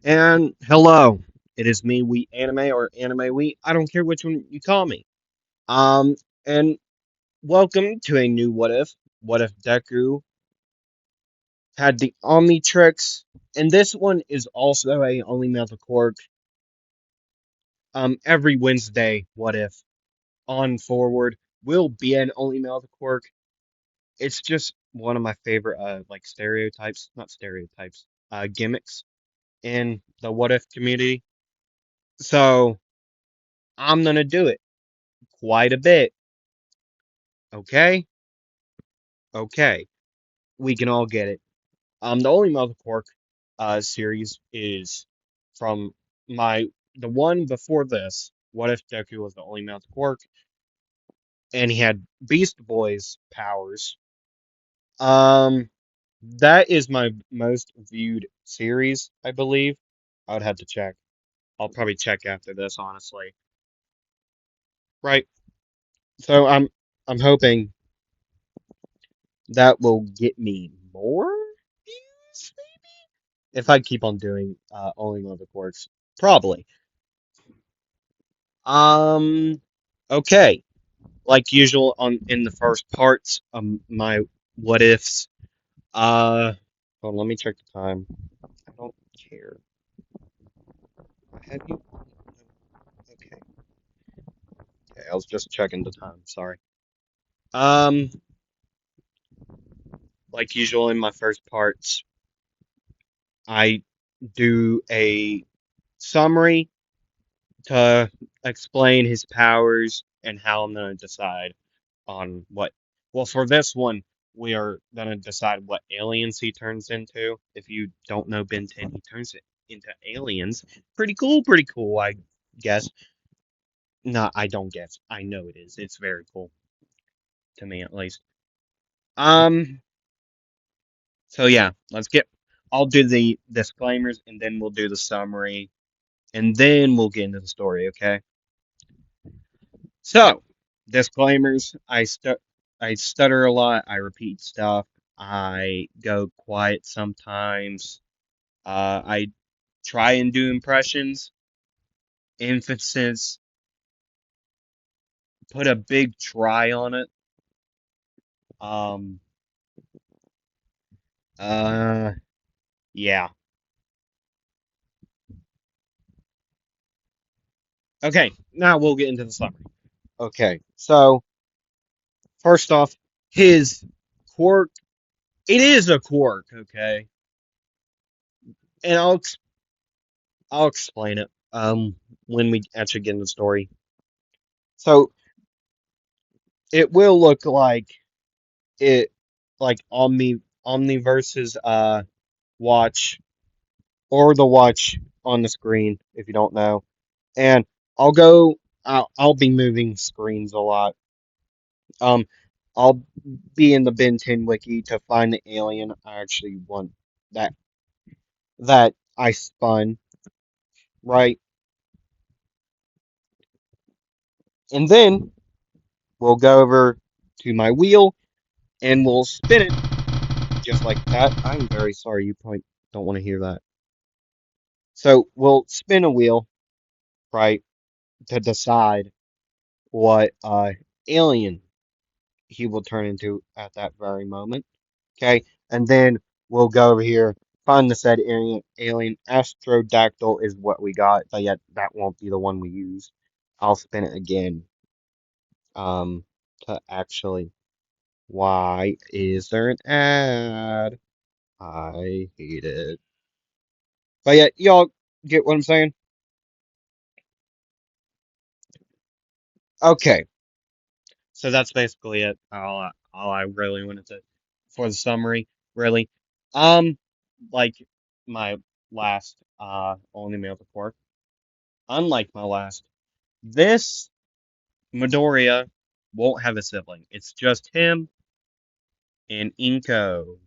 And hello, it is me, WheatAnime or Anime Wheat. I don't care which one you call me. And welcome to a new What If. What if Deku had the Omnitrix? And this one is also a Only Mouth Quirk. Every Wednesday, What If on forward will be an Only Mouth Quirk. It's just one of my favorite stereotypes, not stereotypes, gimmicks in the What If community. So I'm gonna do it quite a bit. Okay? Okay. We can all get it. The only Mother Quark series is from my the one before this. What if Deku was the only Mouth Quark and he had Beast Boy's powers? Um, that is my most viewed series, I believe. I would have to check. I'll probably check after this, honestly. Right. So I'm hoping that will get me more views. If I keep on doing only Mother Quarks, probably. Um, okay. Like usual on in the first parts, my what ifs. Hold on, let me check the time. I don't care. Have you? Okay. Okay, I was just checking the time. Sorry. Um, like usual in my first parts, I do a summary to explain his powers and how I'm gonna decide on what. Well, for this one, we are gonna decide what aliens he turns into. If you don't know Ben 10, he turns it into aliens. Pretty cool, I guess. No, I don't guess. I know it is. It's very cool to me, at least. Um. So yeah, let's get. I'll do the disclaimers, and then we'll do the summary, and then we'll get into the story. Okay. So, disclaimers. I stutter a lot. I repeat stuff. I go quiet sometimes. I try and do impressions. Emphasis. Put a big try on it. Um. Uh. Yeah. Okay. Now we'll get into the summary. Okay. So first off, his quirk. It is a quirk. Okay. And I'll explain it. When we actually get into the story. So it will look like it like Omniverse's watch or the watch on the screen if you don't know. And I'll go I'll be moving screens a lot. Um I'll be in the Ben 10 wiki to find the alien I actually want that that I spun, right? And then we'll go over to my wheel and we'll spin it just like that. I'm very sorry you probably don't want to hear that. So we'll spin a wheel, right, to decide what alien he will turn into at that very moment. Okay, and then we'll go over here, find the said alien. Astrodactyl is what we got, but yet that won't be the one we use. I'll spin it again. Um, to actually, why is there an ad? I hate it. But yeah, y'all get what I'm saying? Okay, so that's basically it. All I really wanted to for the summary, really. Um, like my last only male to pork. Unlike my last, this Midoriya won't have a sibling. It's just him and Inko.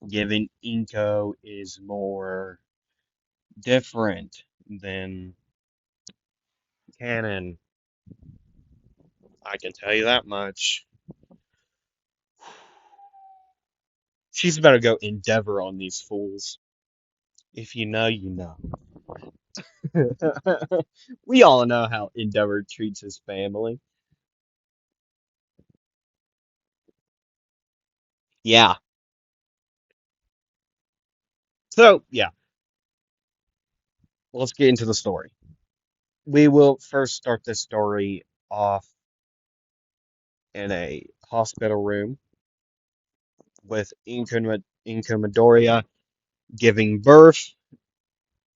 Given Inko is more different than canon, I can tell you that much. She's about to go endeavor on these fools. If you know, you know. We all know how Endeavor treats his family. Yeah. So, yeah, let's get into the story. We will first start this story off in a hospital room with Inca Midoriya giving birth.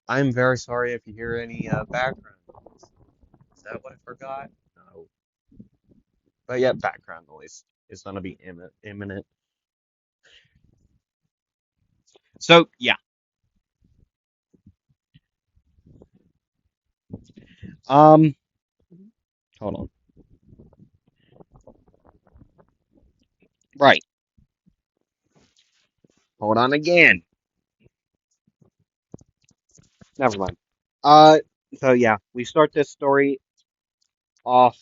I'm very sorry if you hear any background noise. Is that what I forgot? No. But yeah, background noise is going to be imminent. So, yeah. Um, Hold on. Right. Hold on again. Never mind. Uh, so yeah, we start this story off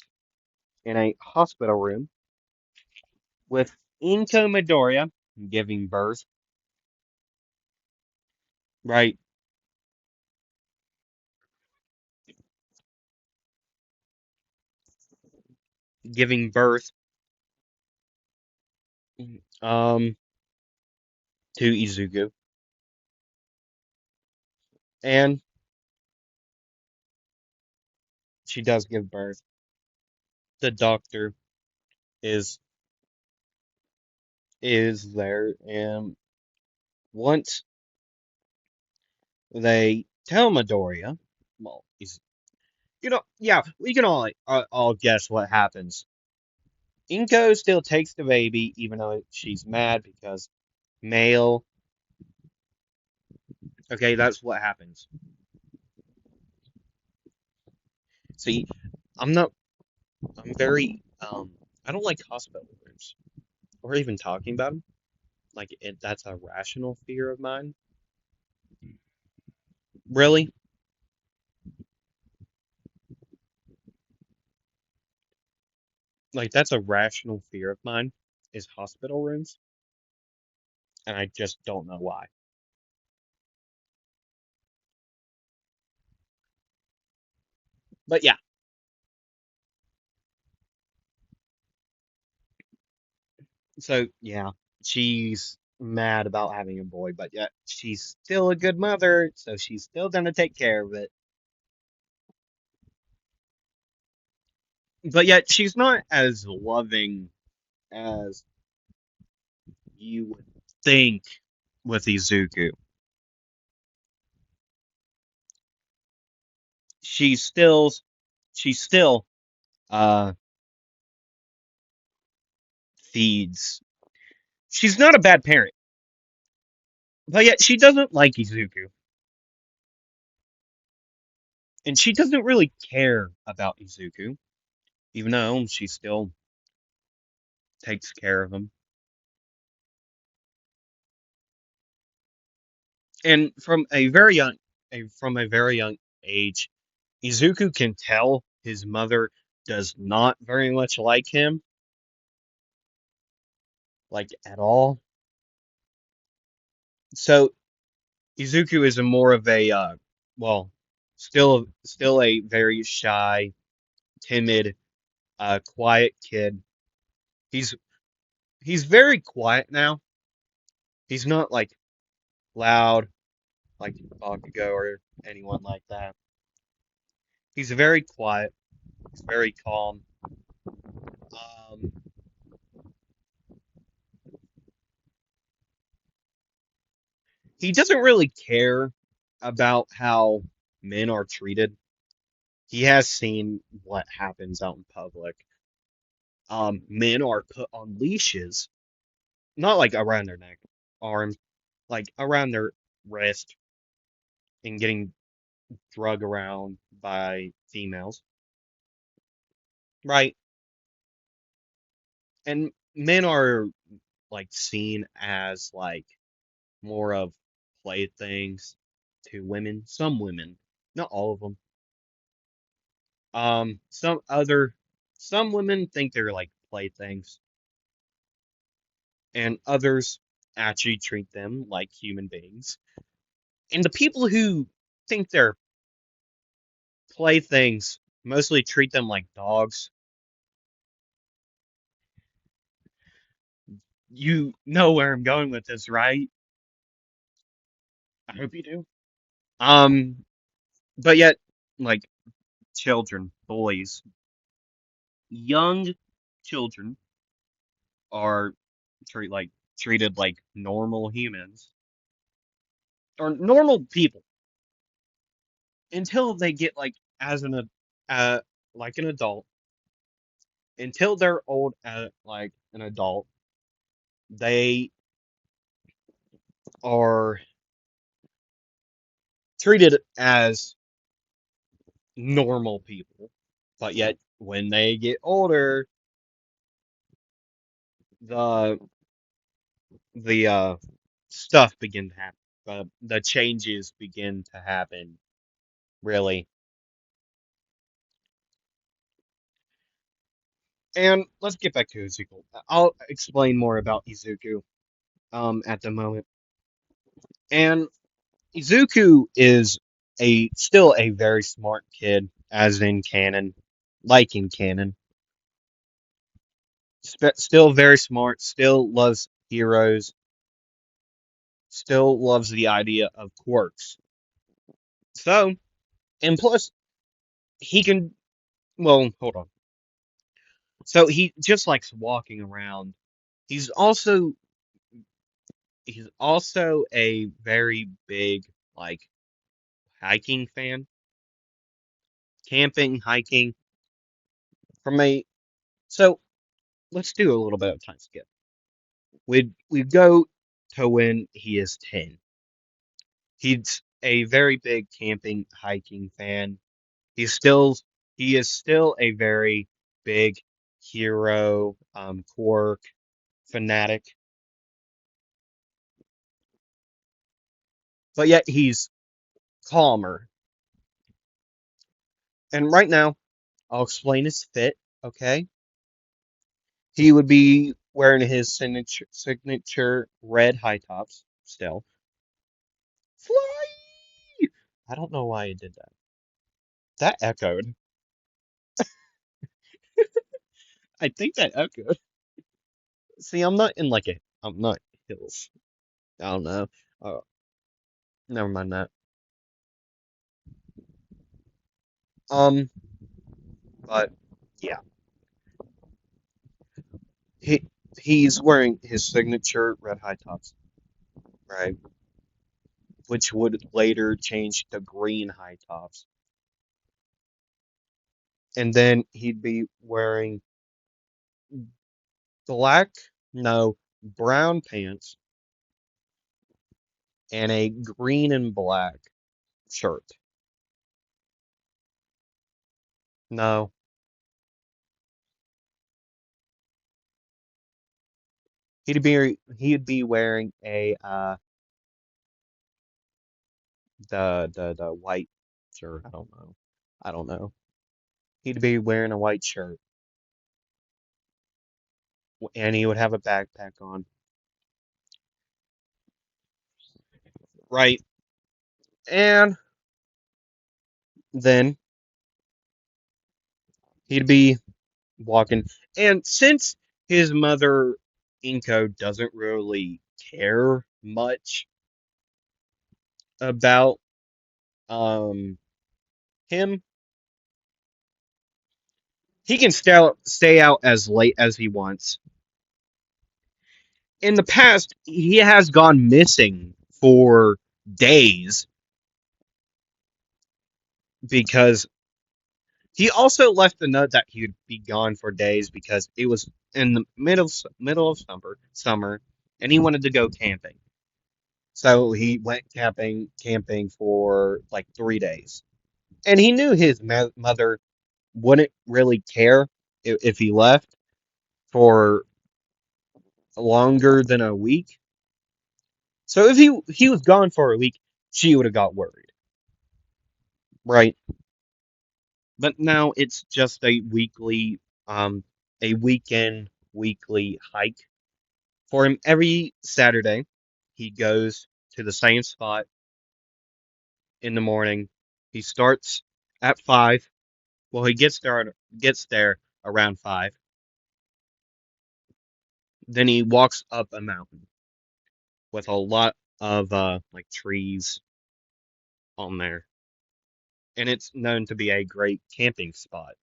in a hospital room with Inko Midoriya giving birth, right? Giving birth, um, to Izuku, and she does give birth. The doctor is there, and once they tell Midoriya, well, yeah, we can all guess what happens. Inko still takes the baby, even though she's mad because male. Okay, that's what happens. See, I'm not. I'm very. I don't like hospital rooms or even talking about them. That's a rational fear of mine. Really, that's a rational fear of mine. Is hospital rooms, and I just don't know why. But yeah, so yeah, she's mad about having a boy, but yet she's still a good mother, so she's still gonna take care of it. But yet she's not as loving as you would think with Izuku. She's still she still uh feeds. She's not a bad parent, but yet she doesn't like Izuku, and she doesn't really care about Izuku, even though she still takes care of him. And from a very young age, Izuku can tell his mother does not very much like him, like at all. So Izuku is a more of a well, still a very shy, timid, quiet kid. He's he's very quiet now. He's not loud like Bakugo or anyone like that. He's very quiet. He's very calm. Um, he doesn't really care about how men are treated. He has seen what happens out in public. Men are put on leashes, not like around their neck, arms, like around their wrist, and getting drug around by females, right? And men are seen as more of playthings to women. Some women, not all of them. Um, some other, some women think they're like playthings, and others actually treat them like human beings. And the people who think they're Playthings. Mostly treat them like dogs. You know where I'm going with this, right? I hope you do. Um, but yet, like children, boys, young children are treated like normal humans or normal people until they get as uh like an adult. Until they're old like an adult, they are treated as normal people. But yet, when they get older, the the stuff begin to happen. The changes begin to happen. Really, and let's get back to Izuku. I'll explain more about Izuku at the moment. And Izuku is a still a very smart kid, as in canon, like in canon. Still very smart, still loves heroes, still loves the idea of quirks. So, and plus, he can, well, hold on. So he just likes walking around. He's also, he's also a very big, like, hiking fan, camping, hiking. From a, so let's do a little bit of time skip. We go to when he is 10. He's a very big camping, hiking fan. He's still he is still a very big hero, quirk fanatic, but yet he's calmer. And right now, I'll explain his fit. Okay, he would be wearing his signature red high tops still. Fly! I don't know why he did that. That echoed. I think that echoed. See, I'm not hills. I don't know. Uh, Never mind that. Um, but yeah, he he's wearing his signature red high tops, right? Which would later change to green high tops, and then he'd be wearing black, no, brown pants and a green and black shirt. No, he'd be wearing a the white shirt. I don't know. I don't know. He'd be wearing a white shirt, and he would have a backpack on. Right. And then he'd be walking. And since his mother, Inko, doesn't really care much about um him, he can stay out as late as he wants. In the past, he has gone missing for days because he also left the note that he would be gone for days because it was in the middle of summer, and he wanted to go camping. So he went camping for like 3 days, and he knew his mother wouldn't really care if he left for longer than a week. So if he was gone for a week, she would have got worried, right? But now it's just a weekend weekly hike for him every Saturday. He goes to the same spot in the morning. He starts At 5, well, he gets there around 5. Then he walks up a mountain with a lot of like trees on there, and it's known to be a great camping spot.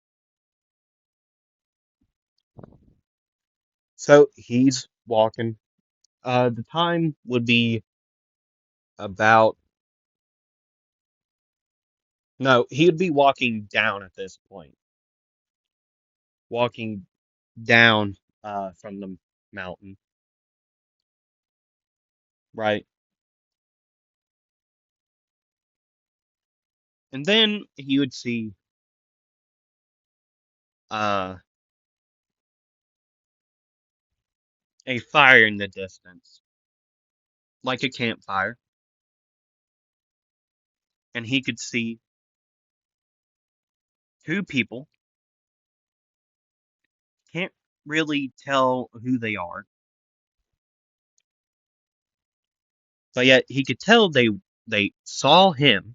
So he's walking. The time would be about no, he'd be walking down at this point, walking down from the mountain, right? And then he would see uh a fire in the distance, like a campfire, and he could see two people. Can't really tell who they are, but yet he could tell they saw him,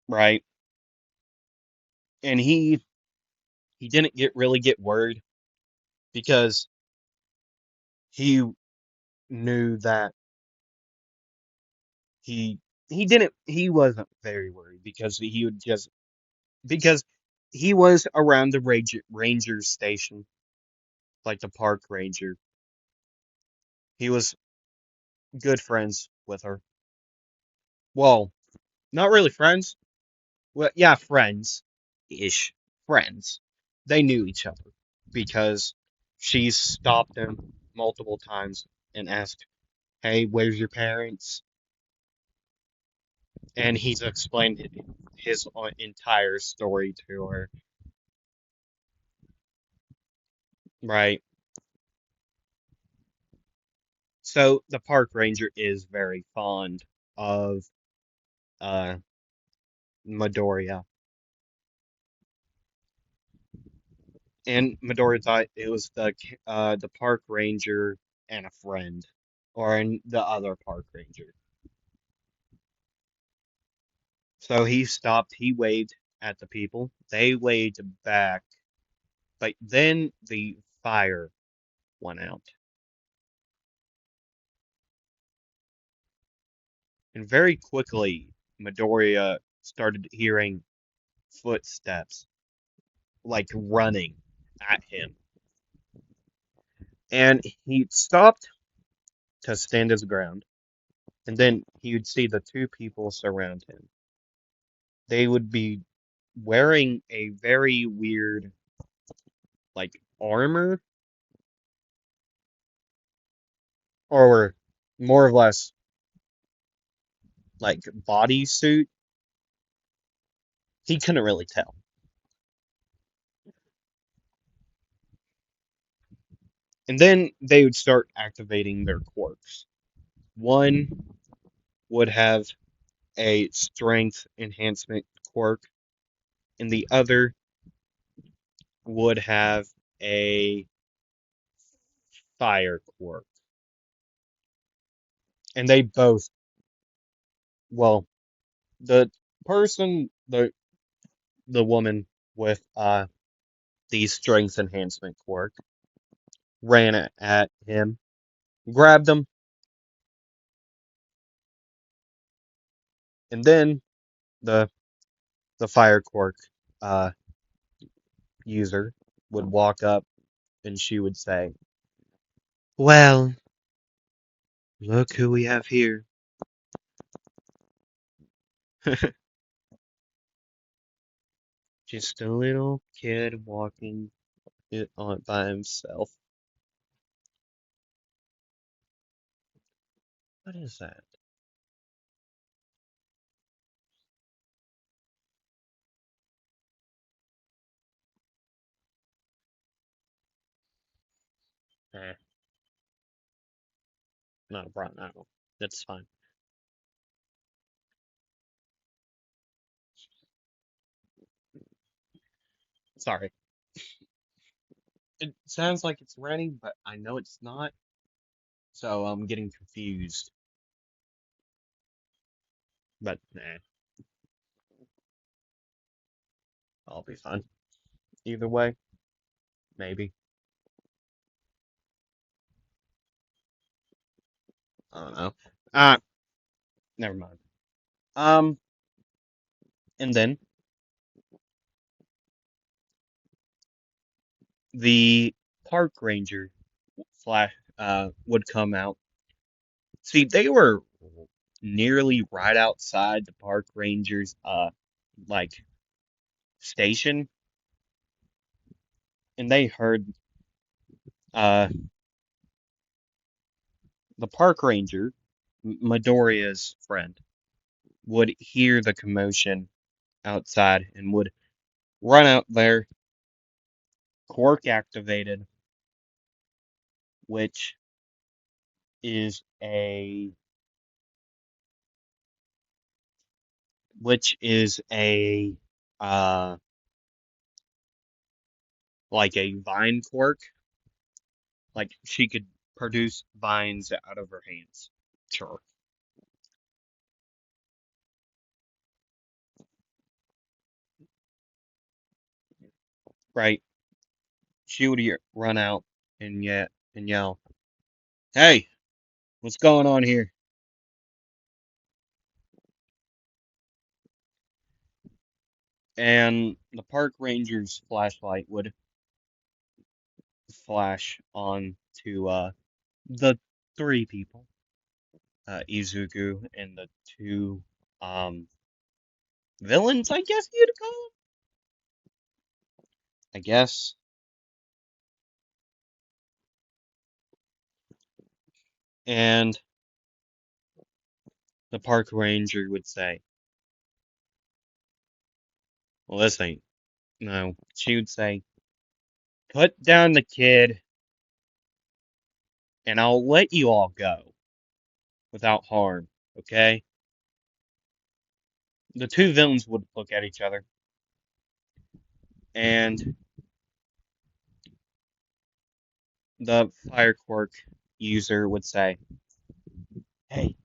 right? And he didn't get worried because he knew that he he wasn't very worried because he would just because he was around the ranger station, like the park ranger. He was good friends with her. Well, not really friends. Well, yeah, friends ish. Friends. They knew each other because she stopped him multiple times and asked, "Hey, where's your parents?" And he's explained his entire story to her. Right. So the park ranger is very fond of uh Midoriya. And Midoriya thought it was the park ranger and a friend, or the other park ranger. So he stopped. He waved at the people. They waved back, but then the fire went out, and very quickly Midoriya started hearing footsteps, like running at him, and he stopped to stand his ground. And then he would see the two people surround him. They would be wearing a very weird, like, armor, or more or less like bodysuit. He couldn't really tell. And then they would start activating their quirks. One would have a strength enhancement quirk, and the other would have a fire quirk. And they both, well, the person, the woman with the strength enhancement quirk ran at him, grabbed him, and then the the fire quirk uh, user would walk up and she would say, "Well, look who we have here." Just a little kid walking it on by himself. What is that? Eh, not a problem. No, that's fine. Sorry. It sounds like it's raining, but I know it's not, so I'm getting confused. But nah. I'll be fine. Either way, maybe. I don't know. Uh, Never mind. Um, and then the park ranger flash would come out. See, they were nearly right outside the park ranger's like station, and they heard uh the park ranger, Midoriya's friend, would hear the commotion outside and would run out there, quirk activated, which is a which is a uh like a vine quirk. Like she could produce vines out of her hands. Sure. Right. She would run out and yell, "Hey, what's going on here?" And the park ranger's flashlight would flash on to the three people, Izuku and the two um villains, I guess you'd call them. I guess. And the park ranger would say, "Well, this ain't no." She would say, "Put down the kid, and I'll let you all go without harm." Okay? The two villains would look at each other, and the fire quirk user would say, "Hey,"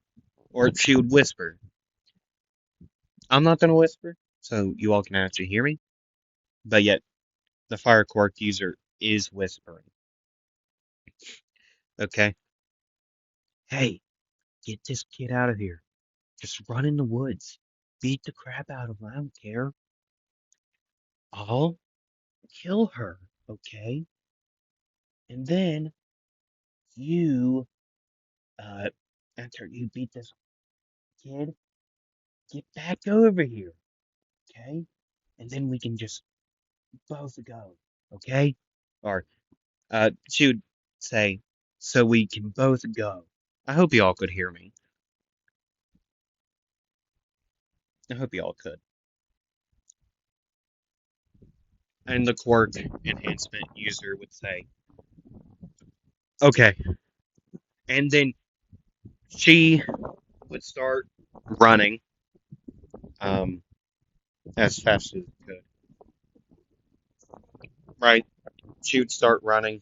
or she would whisper. I'm not gonna whisper, so you all can actually hear me. But yet, the fire quirk user is whispering. Okay? Hey, get this kid out of here. Just run in the woods. Beat the crap out of him. I don't care. I'll kill her. Okay? And then you, uh, after you beat this kid, get back over here. Okay? And then we can just both go. Okay? Or, she would say, so we can both go. I hope you all could hear me. I hope you all could. And the quirk enhancement user would say, okay. And then she would start running um, as fast as it could. Right? She would start running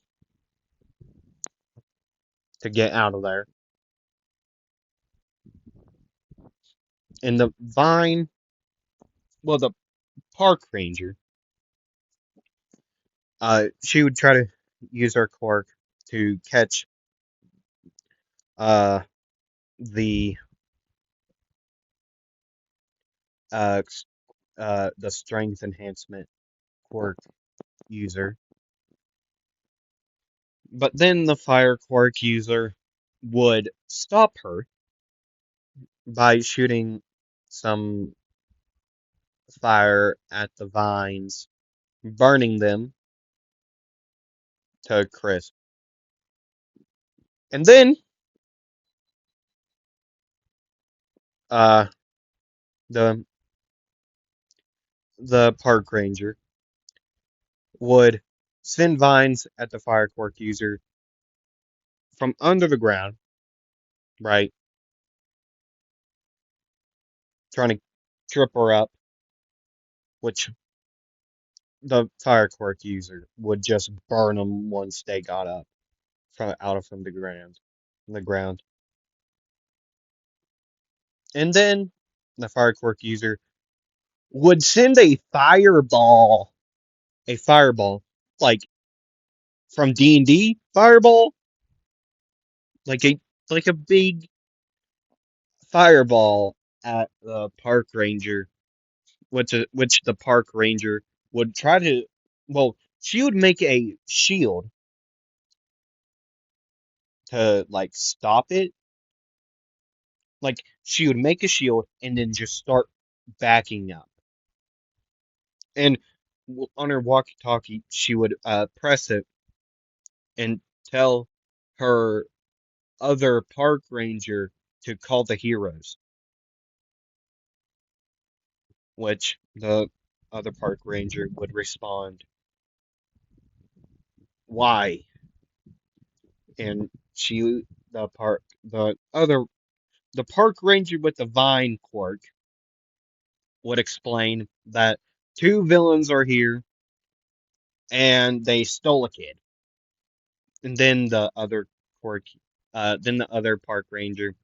to get out of there. And the vine, well, the park ranger, she would try to use her quirk to catch uh, the uh, the strength enhancement quirk user. But then the fire quirk user would stop her by shooting some fire at the vines, burning them to a crisp. And then uh, the the park ranger would send vines at the fire quirk user from under the ground, right, trying to trip her up, which the fire quirk user would just burn them once they got up from the ground, and then the fire quirk user would send a fireball, like from D&D fireball, like a big fireball at the park ranger, which the park ranger would try to, well, she would make a shield to like stop it. Like she would make a shield and then just start backing up. And on her walkie-talkie, she would press it and tell her other park ranger to call the heroes, which the other park ranger would respond, "Why?" And the park ranger with the vine quirk would explain that two villains are here and they stole a kid. And then the other park ranger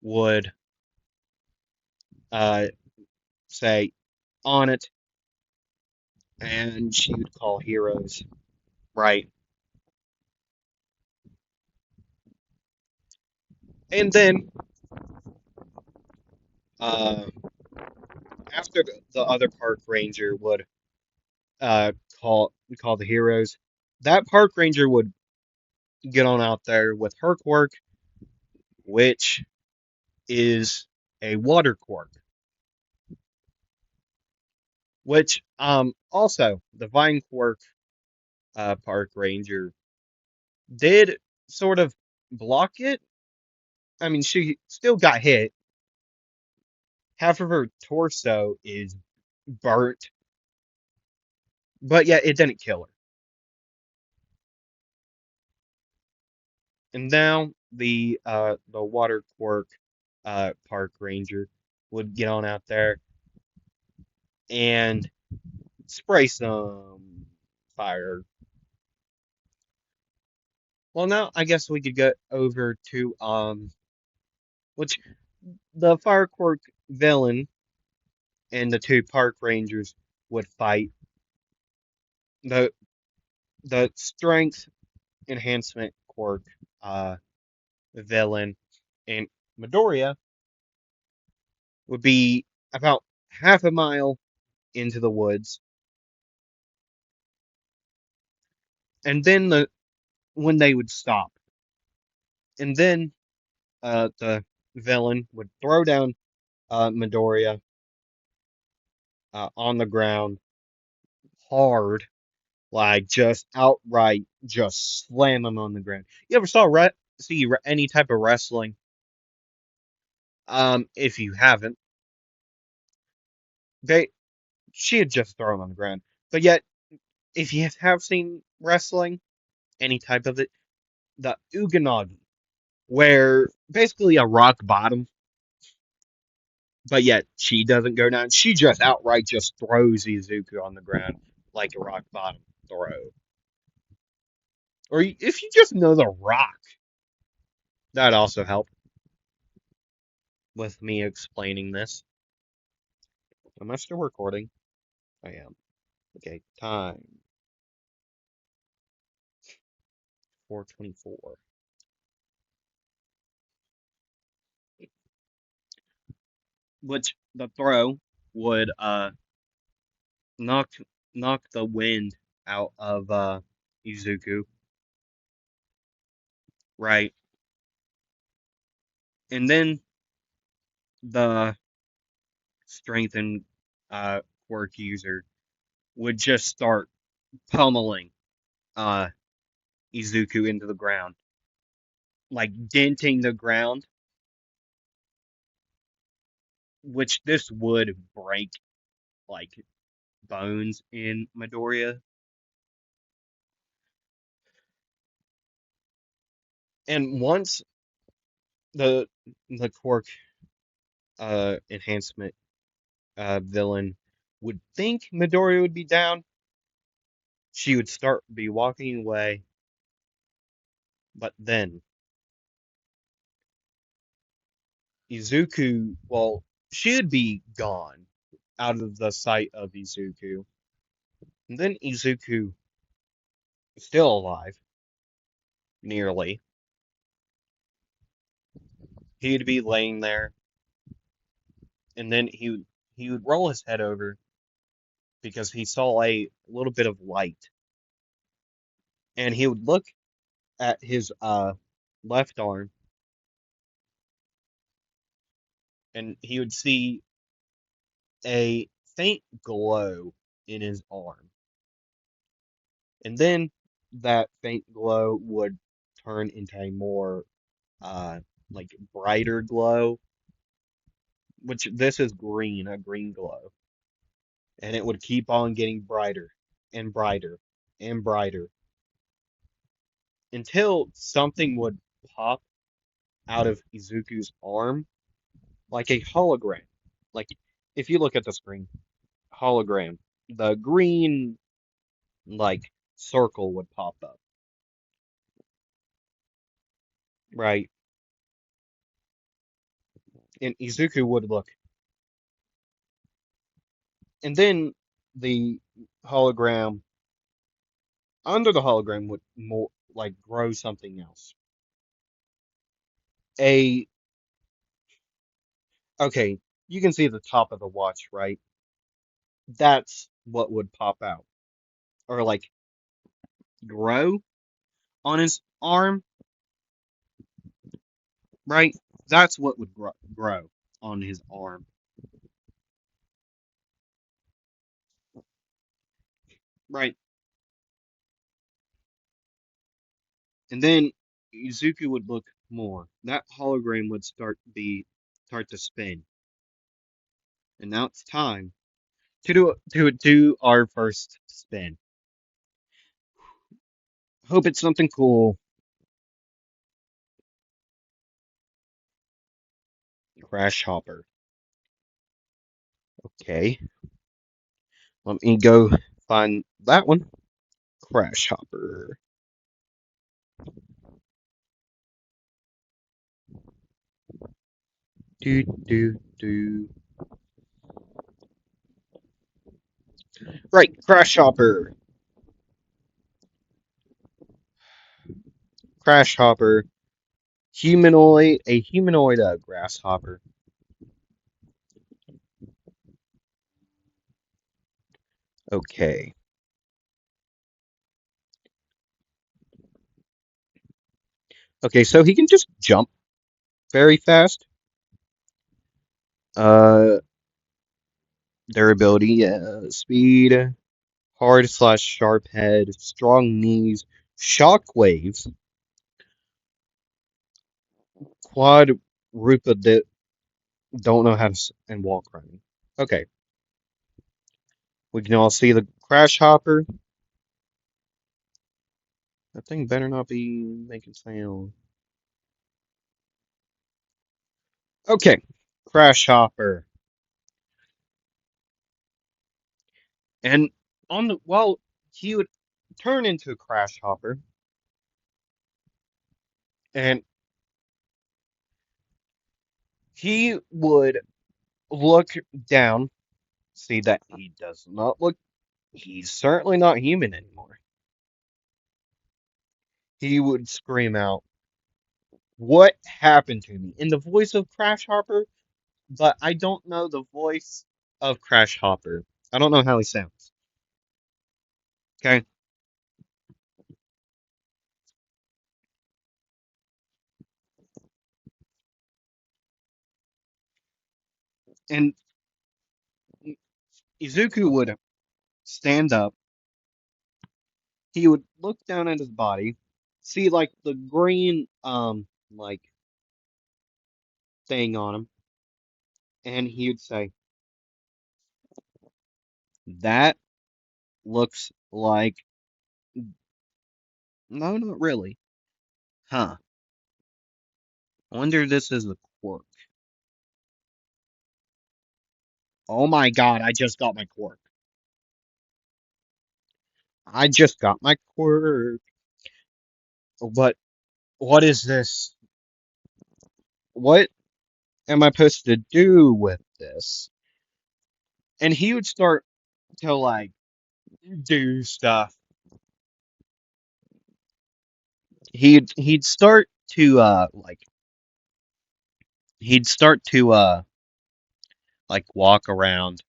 would uh, say, "On it," and she would call heroes. Right. And then uh, after the other park ranger would uh, call the heroes, that park ranger would get on out there with her quirk, which is a water quirk. Which also the vine quirk park ranger did sort of block it. I mean, she still got hit. Half of her torso is burnt, but yeah, it didn't kill her. And now the water quirk park ranger would get on out there and spray some fire. Well, now I guess we could get over to which the fire quirk villain and the two park rangers would fight. The the strength enhancement quirk uh villain and Midoriya would be about half a mile into the woods, and then when they would stop, and then the villain would throw down Midoriya on the ground hard, like just outright, just slam him on the ground. You ever see any type of wrestling? If you haven't, they she had just thrown him on the ground. But yet, if you have seen wrestling, any type of it, the Uganagi, where basically a rock bottom, but yet she doesn't go down. She just outright just throws Izuku on the ground like a rock bottom throw. Or if you just know the rock, that also help with me explaining this. Am I still recording? I am. Okay, time 4:24. Which the throw would knock knock the wind out of Izuku, right? And then the strengthened quirk user would just start pummeling uh Izuku into the ground, like denting the ground, which this would break like bones in Midoriya. And once the the quirk enhancement villain would think Midoriya would be down, she would start be walking away, but then Izuku, well, she'd be gone. out of the sight of Izuku. And then Izuku, still alive, nearly, he'd be laying there, and then he would roll his head over because he saw a little bit of light, and he would look at his left arm, and he would see a faint glow in his arm. And then that faint glow would turn into a more uh like brighter glow, which this is green, a green glow. And it would keep on getting brighter and brighter and brighter until something would pop out of Izuku's arm like a hologram. Like if you look at the screen, hologram, the green like circle would pop up, right? And Izuku would look, and then the hologram under the hologram would more like grow something else. A Okay, you can see the top of the watch, right? That's what would pop out or like grow on his arm, right? That's what would grow on his arm, right? And then Izuku would look more. That hologram would start to spin. And now it's time to do our first spin. Hope it's something cool. Crash Hopper. Okay, let me go find that one. Crash Hopper. Do do do. Right, Crash Hopper. Crash Hopper. Humanoid. A humanoid grasshopper. Okay. Okay, so he can just jump very fast. Uh, Durability, speed, hard slash sharp head, strong knees, shockwaves, quadruped. Don't know how to and walk running. Okay, we can all see the crash hopper. That thing better not be making sound. Okay, crash hopper, and on the well, he would turn into a crash hopper, and he would look down, see that he does not look. He's certainly not human anymore. He would scream out, "What happened to me?" in the voice of Crash Hopper, but I don't know the voice of Crash Hopper. I don't know how he sounds. Okay? And Izuku would stand up. He would look down at his body, see like the green like thing on him, and he would say, "That looks like no, not really. Huh. I wonder if this is a quirk. Oh my god, I just got my quirk. I just got my quirk. But what is this? What am I supposed to do with this?" and he would start to like do stuff. He'd start to he'd start to like walk around,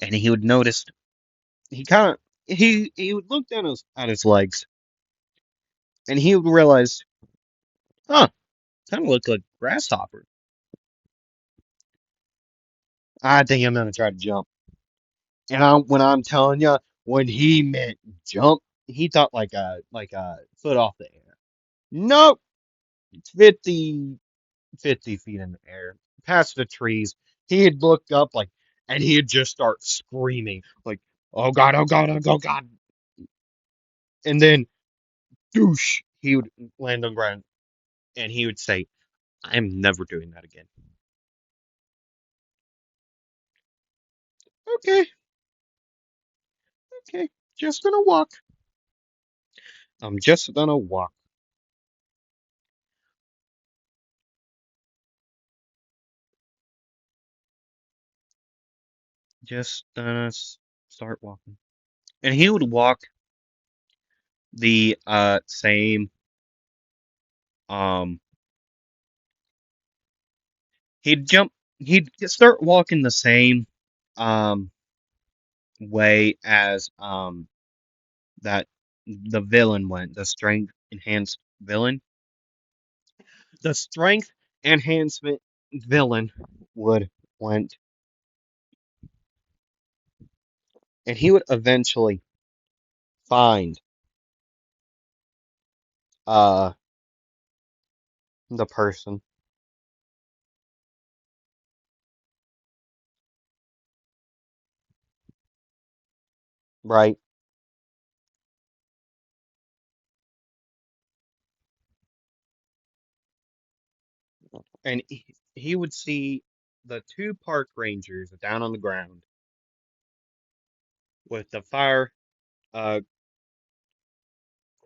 and he would notice he kind of he would look down at his legs, and he would realize, huh, kind of look like a grasshopper. I think I'm gonna try to jump. And when I'm telling you, when he meant jump, he thought like a foot off the air. Nope, 50 50 feet in the air, past the trees. He'd look up like, and he'd just start screaming like, "Oh God, oh God, oh God!" And then, douche, he would land on the ground, and he would say, "I'm never doing that again." Okay, okay, just gonna walk. I'm just gonna walk. Just gonna start walking. And he would walk the same um he'd jump he'd start walking the same um way as that the villain went, the strength enhanced villain. The strength enhancement villain would went, and he would eventually find uh the person, right? And he would see the two park rangers down on the ground with the fire uh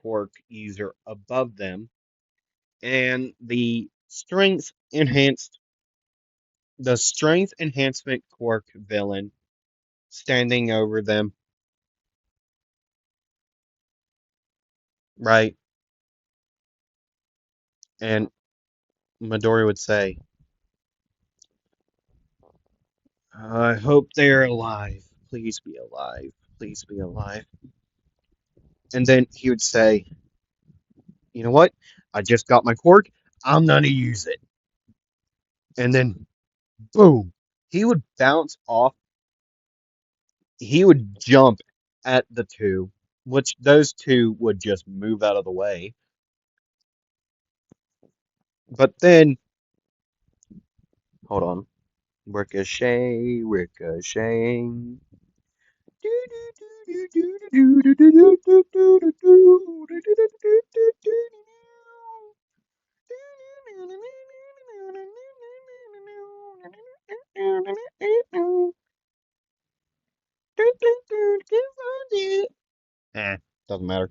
quirk user above them, and the strength enhancement quirk villain standing over them, right? And Midori would say, "I hope they're alive. Please be alive. Please be alive." And then he would say, "You know what? I just got my quirk. I'm gonna use it." And then, boom, he would bounce off. He would jump at the two, which those two would just move out of the way. But then, hold on. Ricochet, ricochet. Eh, doesn't matter.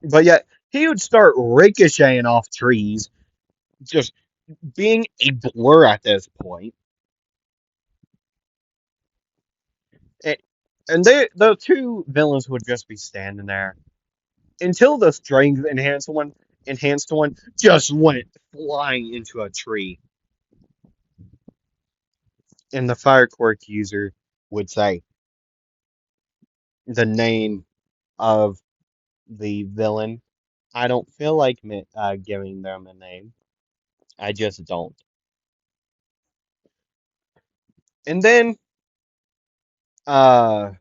But yet, he would start ricocheting off trees, just being a blur at this point. And, the two villains would just be standing there until the strength enhanced one, just went flying into a tree. And the fire quirk user would say the name of the villain. I don't feel like giving them a name. I just don't. And then, uh,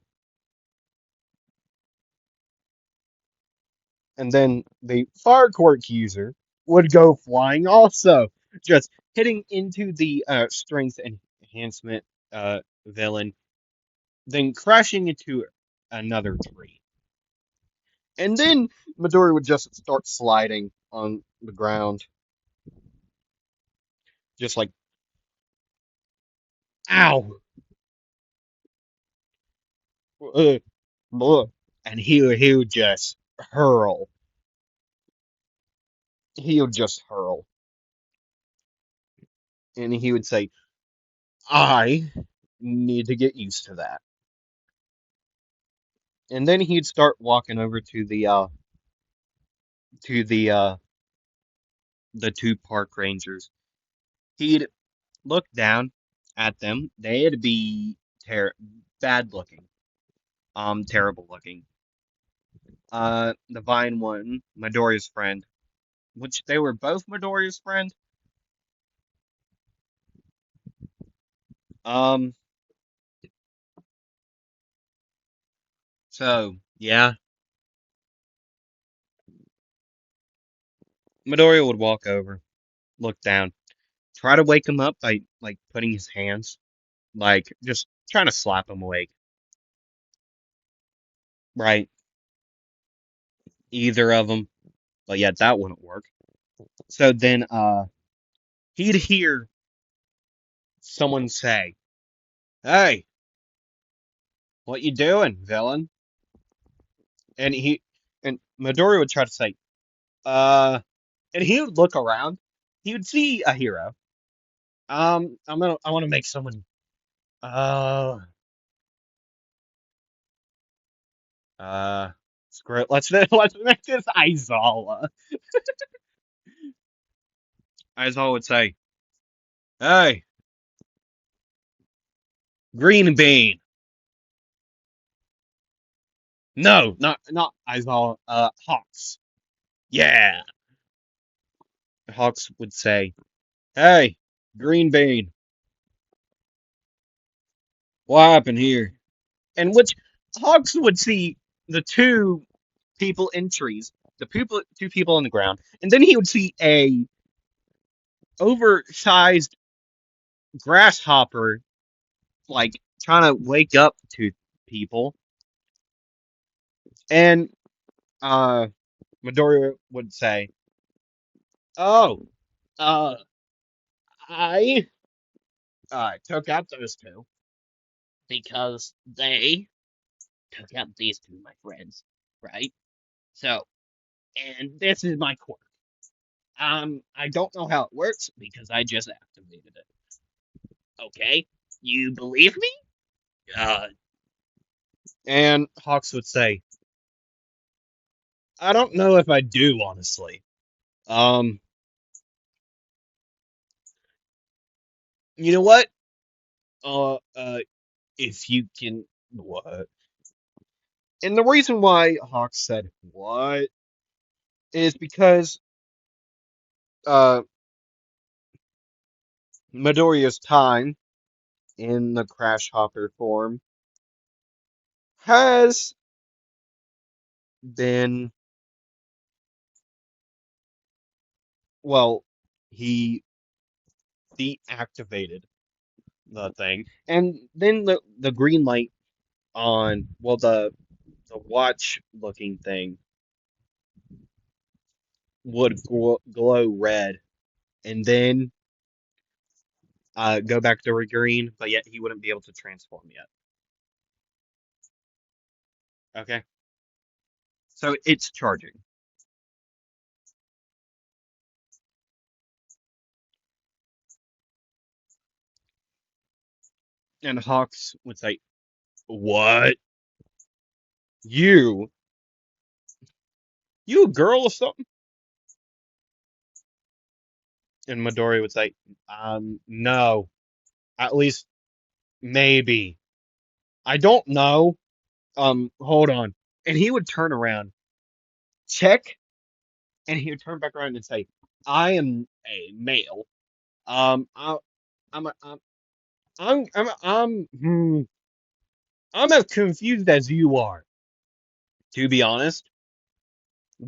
the fire quirk user would go flying also, just hitting into the strength enhancement villain, then crashing into another tree. And then Midori would just start sliding on the ground, just like, ow, uh, blah. And he would just hurl. He would just hurl. And he would say, I need to get used to that. And then he'd start walking over to the two park rangers. He'd look down at them. They'd be bad looking, terrible looking. The vine one, Midoriya's friend, which they were both Midoriya's friend. Um, so yeah, Midoriya would walk over, look down, try to wake him up by like putting his hands, like just trying to slap him awake. Right, either of them. But yeah, that wouldn't work. So then, he'd hear someone say, "Hey, what you doing, villain?" And Midoriya would try to say, "Uh," and he would look around. He would see a hero. I want to make someone. Uh, uh, screw it. Let's make this Aizawa. Aizawa would say, "Hey, Green Bean." No, not Aizawa. Hawks. Yeah, Hawks would say, "Hey, Green Bean, what happened here?" And which Hawks would see the people in trees, two people on the ground, and then he would see a oversized grasshopper like trying to wake up to people, and uh, Midoriya would say, "Oh, uh, I took out those two because they took out these two of my friends, right? So, and this is my quirk. I don't know how it works because I just activated it. Okay, you believe me?" Uh, and Hawks would say, "I don't know if I do, honestly. Um, you know what? Uh, uh, if you can, what?" And the reason why Hawks said what is because uh, Midoriya's time in the Crash Hopper form has been, well, he deactivated the thing, and then the green light on, well, the watch looking thing would glow red, and then go back to green, but yet he wouldn't be able to transform yet. Okay, so it's charging, and Hawks would say, "What? You? You a girl or something?" And Midori would say, no, at least maybe. I don't know. Hold on." And he would turn around, check, and he would turn back around and say, "I am a male. I, I'm, a, I'm as confused as you are, to be honest.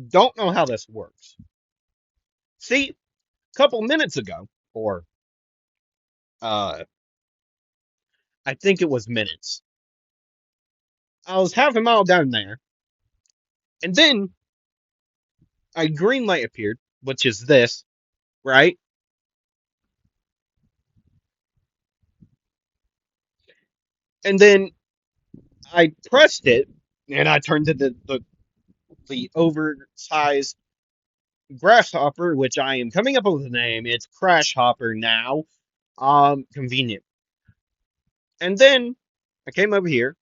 Don't know how this works. See, a couple minutes ago, or uh, I think it was minutes, I was half a mile down there, and then a green light appeared, which is this, right? And then I pressed it, and I turned to the oversized grasshopper, which I am coming up with a name. It's Crash Hopper now. Convenient. And then I came over here,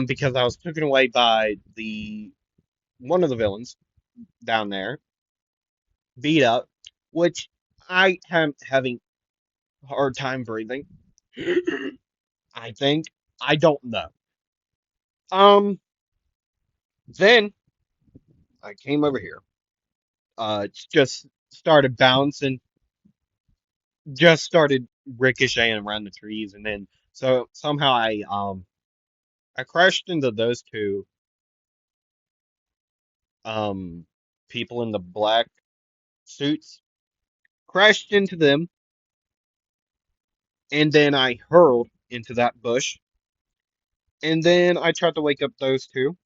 because I was taken away by the one of the villains down there, beat up, which I am having a hard time breathing. I think. I don't know. Um, then I came over here. Just started bouncing, just started ricocheting around the trees, and then so somehow I crashed into those two um people in the black suits, crashed into them, and then I hurled into that bush, and then I tried to wake up those two,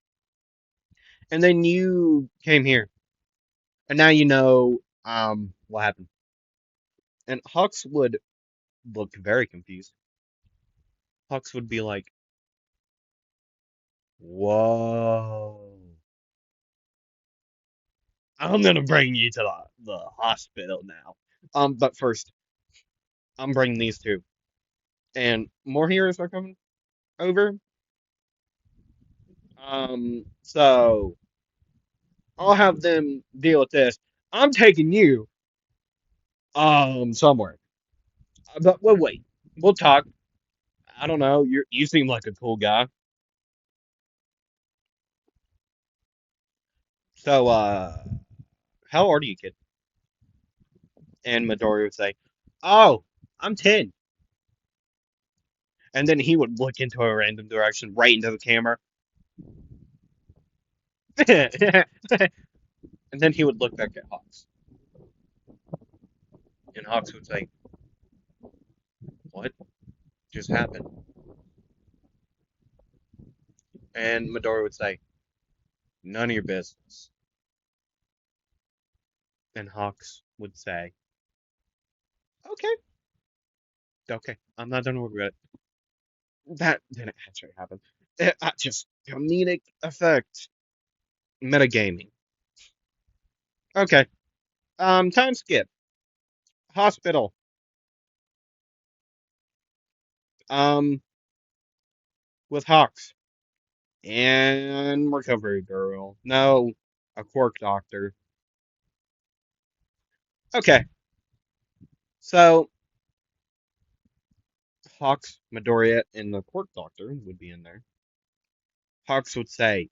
and then you came here, and now you know what happened. And Hux would look very confused. Hux would be like, "Whoa, I'm gonna bring you to the hospital now." But first, I'm bringing these two, and more heroes are coming over. So I'll have them deal with this. I'm taking you somewhere. But wait, we'll talk. I don't know. You seem like a cool guy. So how old are you, kid? And Midori would say, "Oh, I'm 10." And then he would look into a random direction, right into the camera. And then he would look back at Hawks, and Hawks would say, "What just happened?" And Midori would say, "None of your business." And Hawks would say, "Okay, okay, I'm not done with it." That didn't actually happen. Just comedic effect, metagaming. Okay, time skip. Hospital. Um, with Hawks and recovery girl. No, a quirk doctor. Okay, so Hawks, Midoriya, and the quirk doctor would be in there. Hawks would say,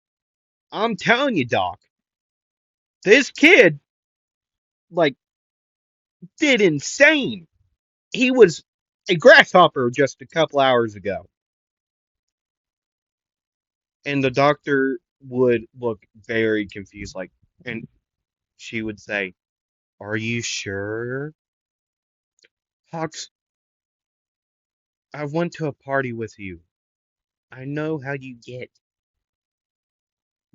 "I'm telling you, Doc, this kid like did insane. He was a grasshopper just a couple hours ago." And the doctor would look very confused, like, and she would say, "Are you sure?" Hawks, I went to a party with you. I know how you get.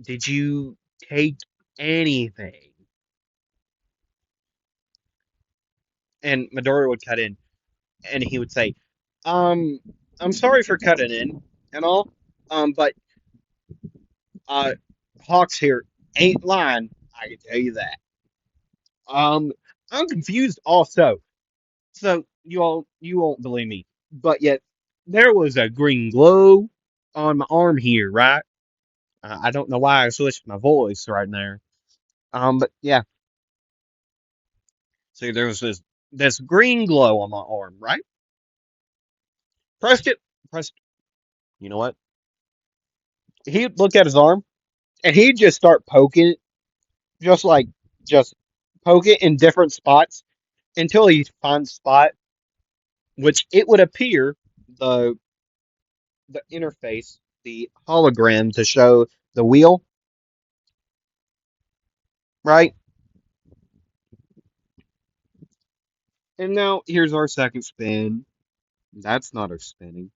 Did you take anything? And Midori would cut in, and he would say, um, I'm sorry for cutting in and all, but uh, Hawks here ain't lying. I can tell you that. Um, I'm confused also. So you won't believe me, but yet there was a green glow on my arm here, right? I don't know why I switched my voice right there. But yeah, see, there was this green glow on my arm, right? Pressed it, pressed. You know what? He'd look at his arm and he'd just start poking it, just like just poke it in different spots until he finds a spot, which it would appear the the interface, the hologram to show the wheel, right? And now here's our second spin. That's not our spinning.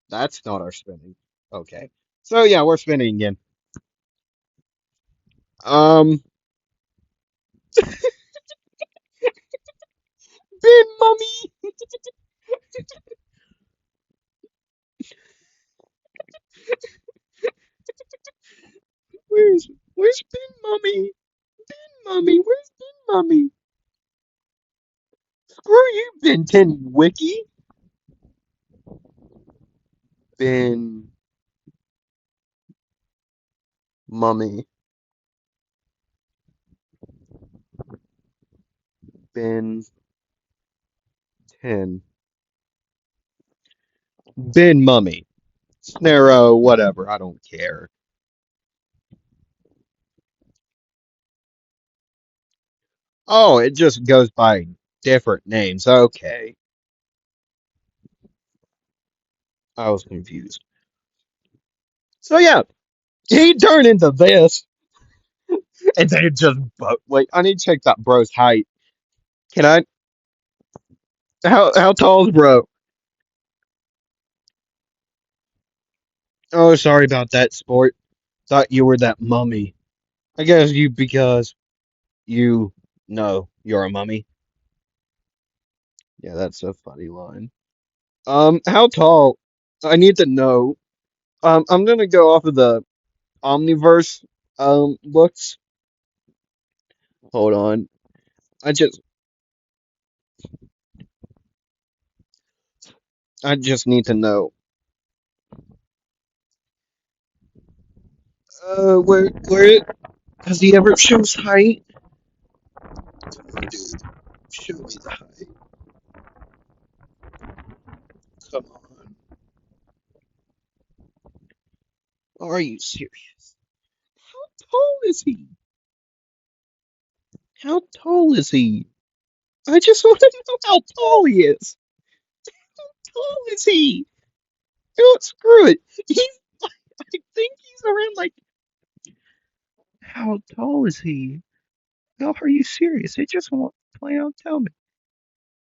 That's not our spinning. Okay. So yeah, we're spinning again. Um, Bin Mummy. Where's Bin Mummy? Mummy, where's Bin Mummy? Screw you, Ben 10 Wiki. Been mummy. Been 10. Been mummy. Snarrow, whatever, I don't care. Oh, it just goes by different names. Okay. I was confused. So yeah, he turned into this, and they just wait. I need to check that bro's height. Can I? How tall is bro? Oh, sorry about that, sport. Thought you were that mummy. I guess you because you know you're a mummy. Yeah, that's a funny line. How tall? I need to know. I'm gonna go off of the Omniverse looks. Hold on. I just I just need to know. Where has he ever shows height? Dude, show me the height. Come on. Are you serious? How tall is he? How tall is he? I just want to know how tall he is. How tall is he? Oh, screw it. I think he's around like. How tall is he? No, are you serious? They just won't play out. Tell me.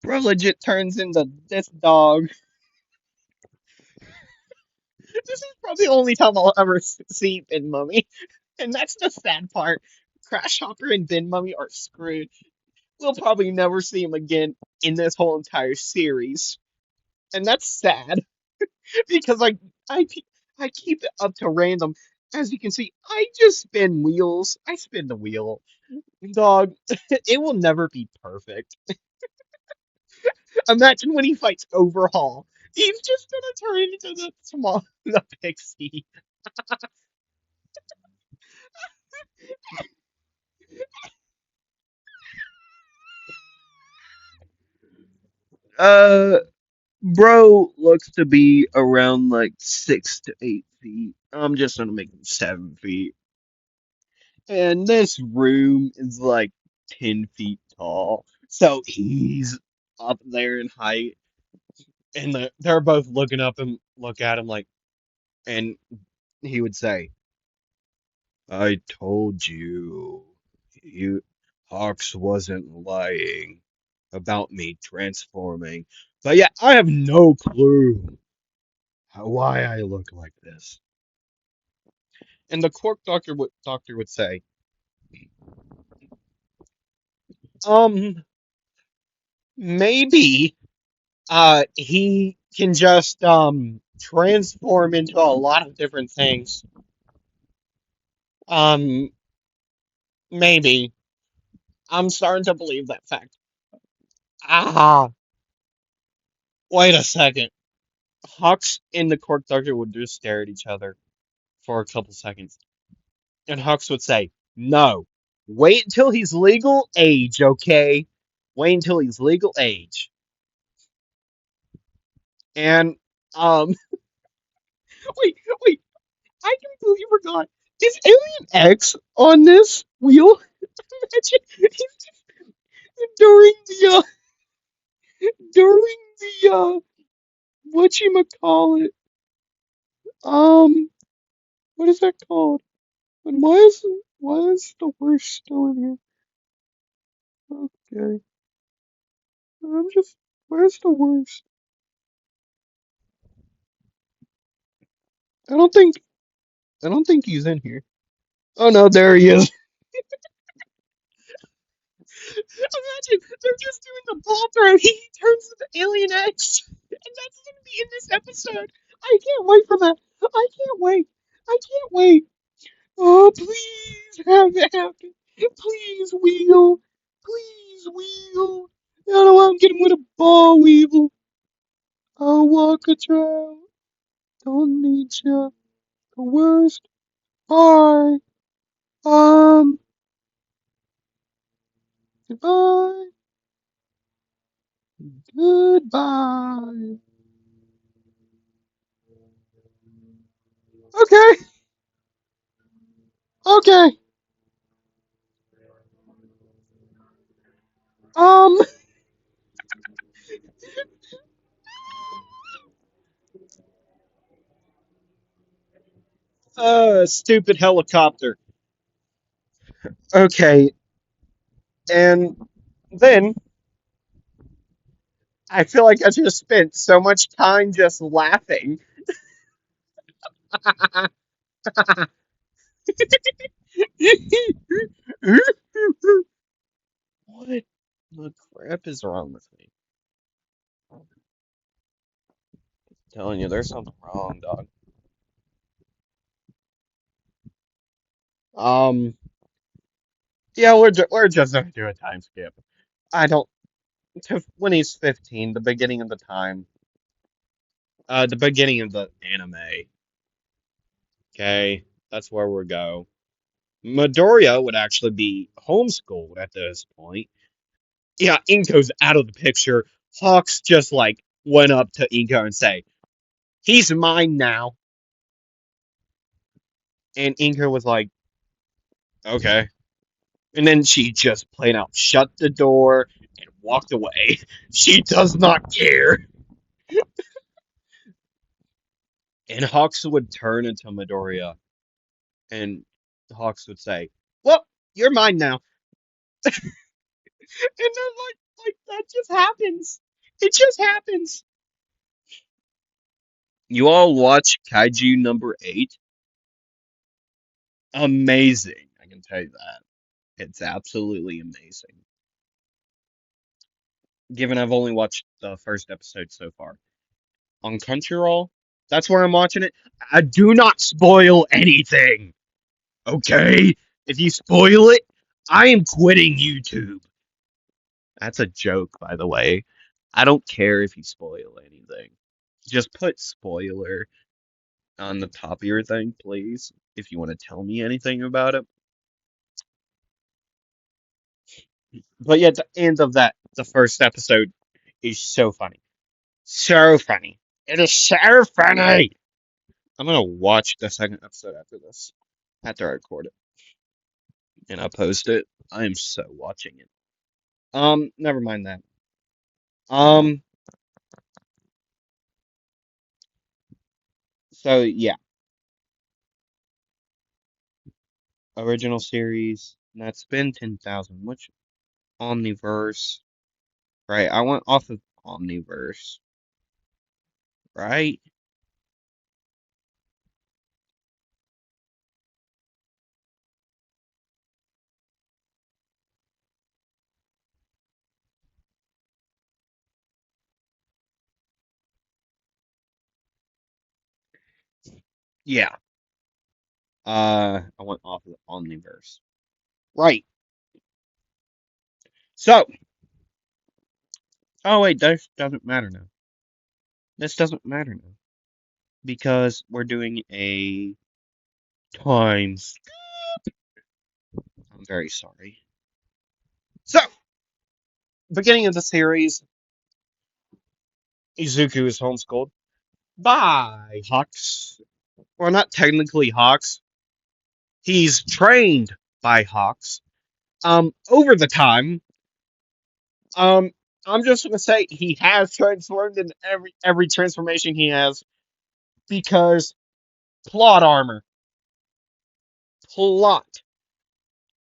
Bro legit turns into this dog. This is probably the only time I'll ever see Bin Mummy. And that's the sad part. Crash Hopper and Bin Mummy are screwed. We'll probably never see him again in this whole entire series. And that's sad because I I keep it up to random. As you can see, I just spin wheels. I spin the wheel. Dog, it will never be perfect. Imagine when he fights Overhaul. He's just gonna turn into the pixie. Uh, bro looks to be around like 6 to 8 feet. I'm just gonna make him 7 feet. And this room is like 10 feet tall. So he's up there in height. And they're both looking up and look at him like, and he would say, I told you, you, Hawks wasn't lying about me transforming. But yeah, I have no clue why I look like this. And the Cork doctor would say, maybe he can just transform into a lot of different things. Um maybe. I'm starting to believe that fact. Ah, wait a second. Hux and the Cork doctor would just stare at each other for a couple seconds. And Hux would say, no. Wait until he's legal age, okay? Wait until he's legal age. And um wait, wait, I completely forgot. Is Alien X on this wheel? Imagine during the during the whatchamacallit, um what is that called? And why is the worst still in here? Okay. I'm just where's the worst? I don't think I don't think he's in here. Oh no, there he is. Imagine they're just doing the ball throw. He turns into Alien X, and that's gonna be in this episode. I can't wait for that. I can't wait. I can't wait. Oh, please have it happen. Please, Wheel. Please, Wheel. I don't want to get him with a ball, Weevil. I'll walk a trail. Don't need you. The worst. Bye. Um. Goodbye. Goodbye. Okay. Okay. Um. Stupid helicopter. Okay. And then I feel like I just spent so much time just laughing. What the crap is wrong with me? I'm telling you, there's something wrong, dog. Um, yeah, we're just gonna do a time skip. I don't when he's 15, the beginning of the time, the beginning of the anime. Okay, that's where we go. Midoriya would actually be homeschooled at this point. Yeah, Inko's out of the picture. Hawks just like went up to Inko and say, "He's mine now," and Inko was like, "Okay." And then she just plain out shut the door and walked away. She does not care. And Hawks would turn into Midoriya, and Hawks would say, "Well, you're mine now." And then like that just happens. It just happens. You all watch Kaiju number 8? Amazing. I can tell you that. It's absolutely amazing. Given I've only watched the first episode so far. On Crunchyroll, that's where I'm watching it. I do not spoil anything. Okay? If you spoil it, I am quitting YouTube. That's a joke, by the way. I don't care if you spoil anything. Just put spoiler on the top of your thing, please, if you want to tell me anything about it. But yeah, the end of that, the first episode is so funny. So funny. It is so funny. I'm gonna watch the second episode after this. After I record it. And I'll post it. I am so watching it. Never mind that. Um, so yeah, original series. That's been 10,000. Which Omniverse? Right, I went off of Omniverse. Right? Yeah. I went off of the Omniverse. Right. So, oh wait, this doesn't matter now. This doesn't matter now because we're doing a times. I'm very sorry. So, beginning of the series, Izuku is homeschooled by Hawks. Well, not technically Hawks. He's trained by Hawks. Over the time, um, I'm just gonna say he has transformed in every transformation he has because plot armor, plot.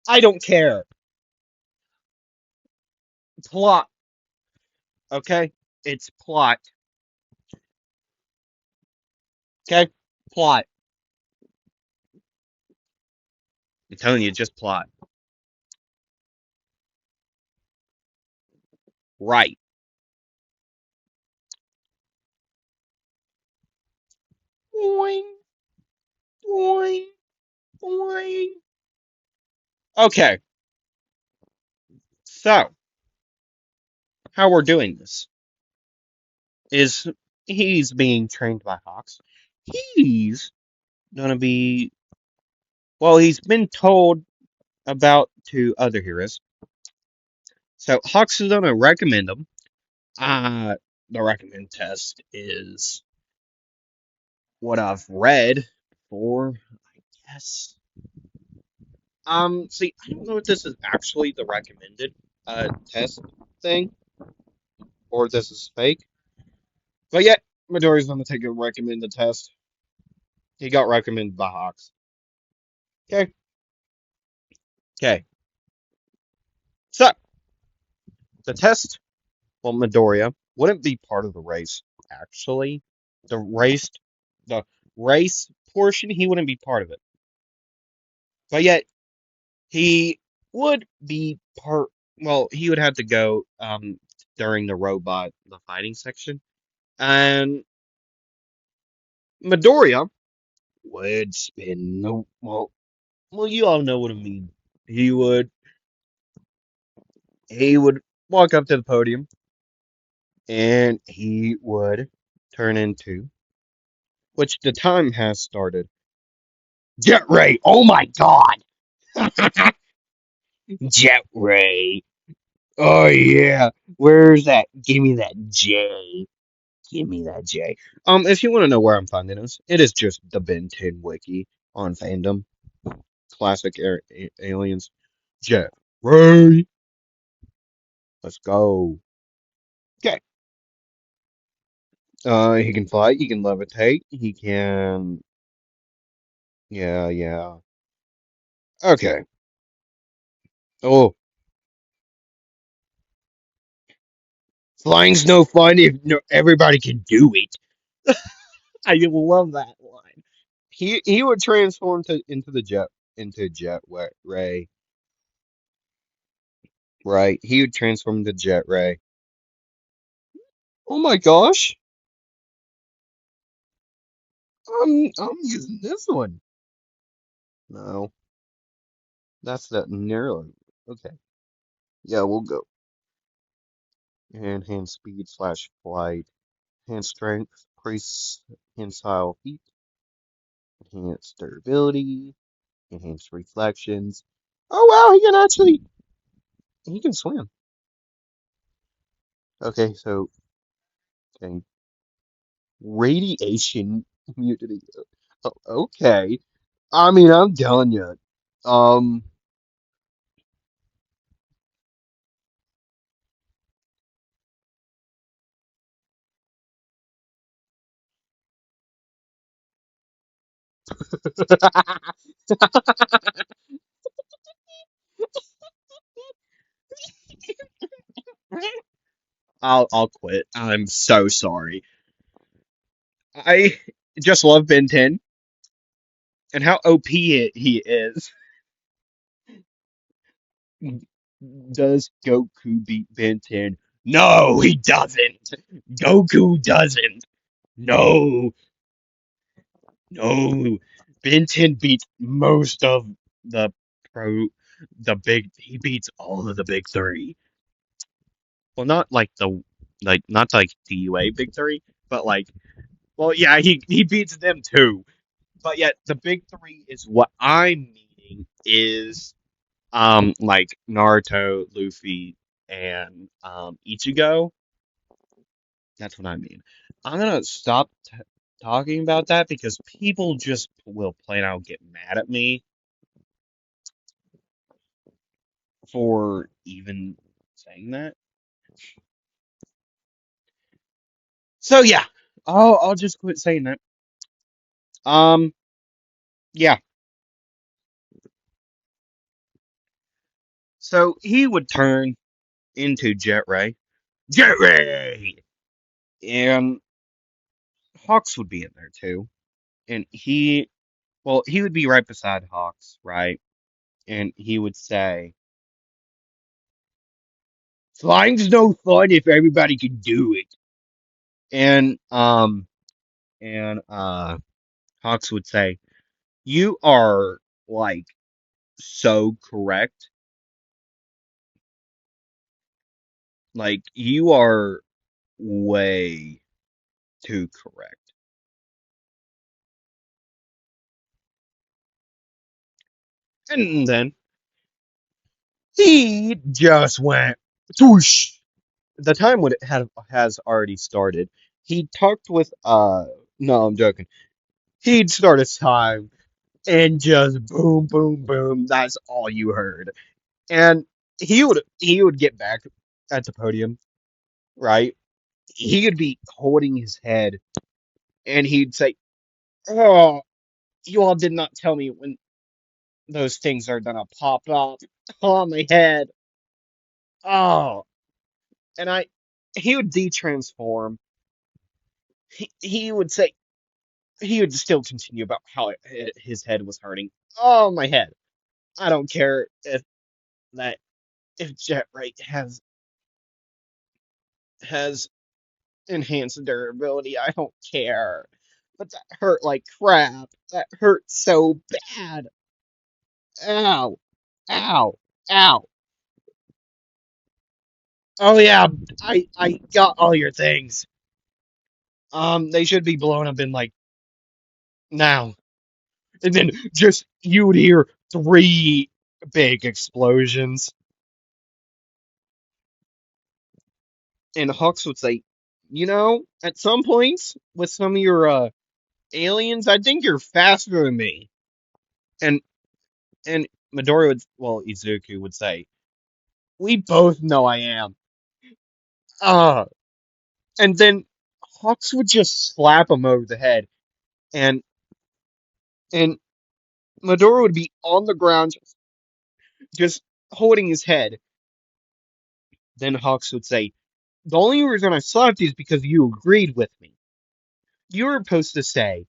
I don't care. Plot. Okay, it's plot. Okay, plot. I'm telling you, just plot. Right. Boing, boing, boing. Okay, so how we're doing this is he's being trained by Hawks. he's gonna be, well, he's been told about to other heroes. So Hawks is gonna recommend him. The recommend test is what I've read for, I guess. See, I don't know if this is actually the recommended test thing or if this is fake. But yet, Midori's gonna take a recommended test. He got recommended by Hawks. Okay. Okay. So the test, well, Midoriya wouldn't be part of the race, actually. The race the race portion, he wouldn't be part of it. But yet he would be part, well, he would have to go during the fighting section. And Midoriya would spin the, well, you all know what I mean. He would he would walk up to the podium and he would turn into, which the time has started. Jet Ray, oh my god! Jet Ray. Oh yeah. Where's that? Give me that J. Give me that J. If you want to know where I'm finding this, it is just the Ben 10 wiki on fandom. Classic aliens. Jet Ray. Let's go. Okay. He can fly. He can levitate. He can. Yeah, yeah. Okay. Oh, flying's no fun if no everybody can do it. I love that line. He would transform into the ray, right? He would transform into Jet Ray. Oh my gosh, I'm using this one. No, that's that nearly. Okay, yeah, we'll go. Enhanced speed slash flight, enhanced strength, prehensile feet, enhanced durability, enhanced reflections. Oh wow, he can swim. Okay, so okay, radiation immunity. Okay, I mean I'm telling you, um, I'll quit. I'm so sorry. I just love Ben 10 and how OP he is. Does Goku beat Ben 10? No, he doesn't. Goku doesn't. No, no. Ben 10 beats most of the pro, he beats all of the big three. Well, not like not like the UA big three, but like, well, yeah, he beats them too. But yet the big three is what I'm meaning is like Naruto, Luffy, and Ichigo. That's what I mean. I'm gonna stop talking about that because people just will plain out get mad at me for even saying that. So yeah, I'll just quit saying that. Um, yeah. So he would turn into Jet Ray. Jet Ray! And Hawks would be in there too. And he would be right beside Hawks, right? And he would say, flying's no fun if everybody can do it. And, Hawks would say, you are, like, so correct. Like, you are way too correct. And then he just went swoosh. The time when it has already started. He talked with no, I'm joking. He'd start his time and just boom, boom, boom. That's all you heard. And he would get back at the podium, right? He would be holding his head and he'd say, "Oh, you all did not tell me when those things are gonna pop up on my head. Oh," and he would de-transform. He would say he would still continue about how his head was hurting. Oh, my head. I don't care that if Jet Rate has enhanced durability. I don't care. But that hurt like crap. That hurt so bad. Ow. Ow. Ow. Oh yeah, I got all your things. They should be blown up in like now. And then just you would hear three big explosions. And Hawks would say, at some points with some of your aliens, I think you're faster than me. And and Midori Izuku would say, we both know I am. Uh, and then Hawks would just slap him over the head, and and Midori would be on the ground, just holding his head. Then Hawks would say, the only reason I slapped you is because you agreed with me. You were supposed to say,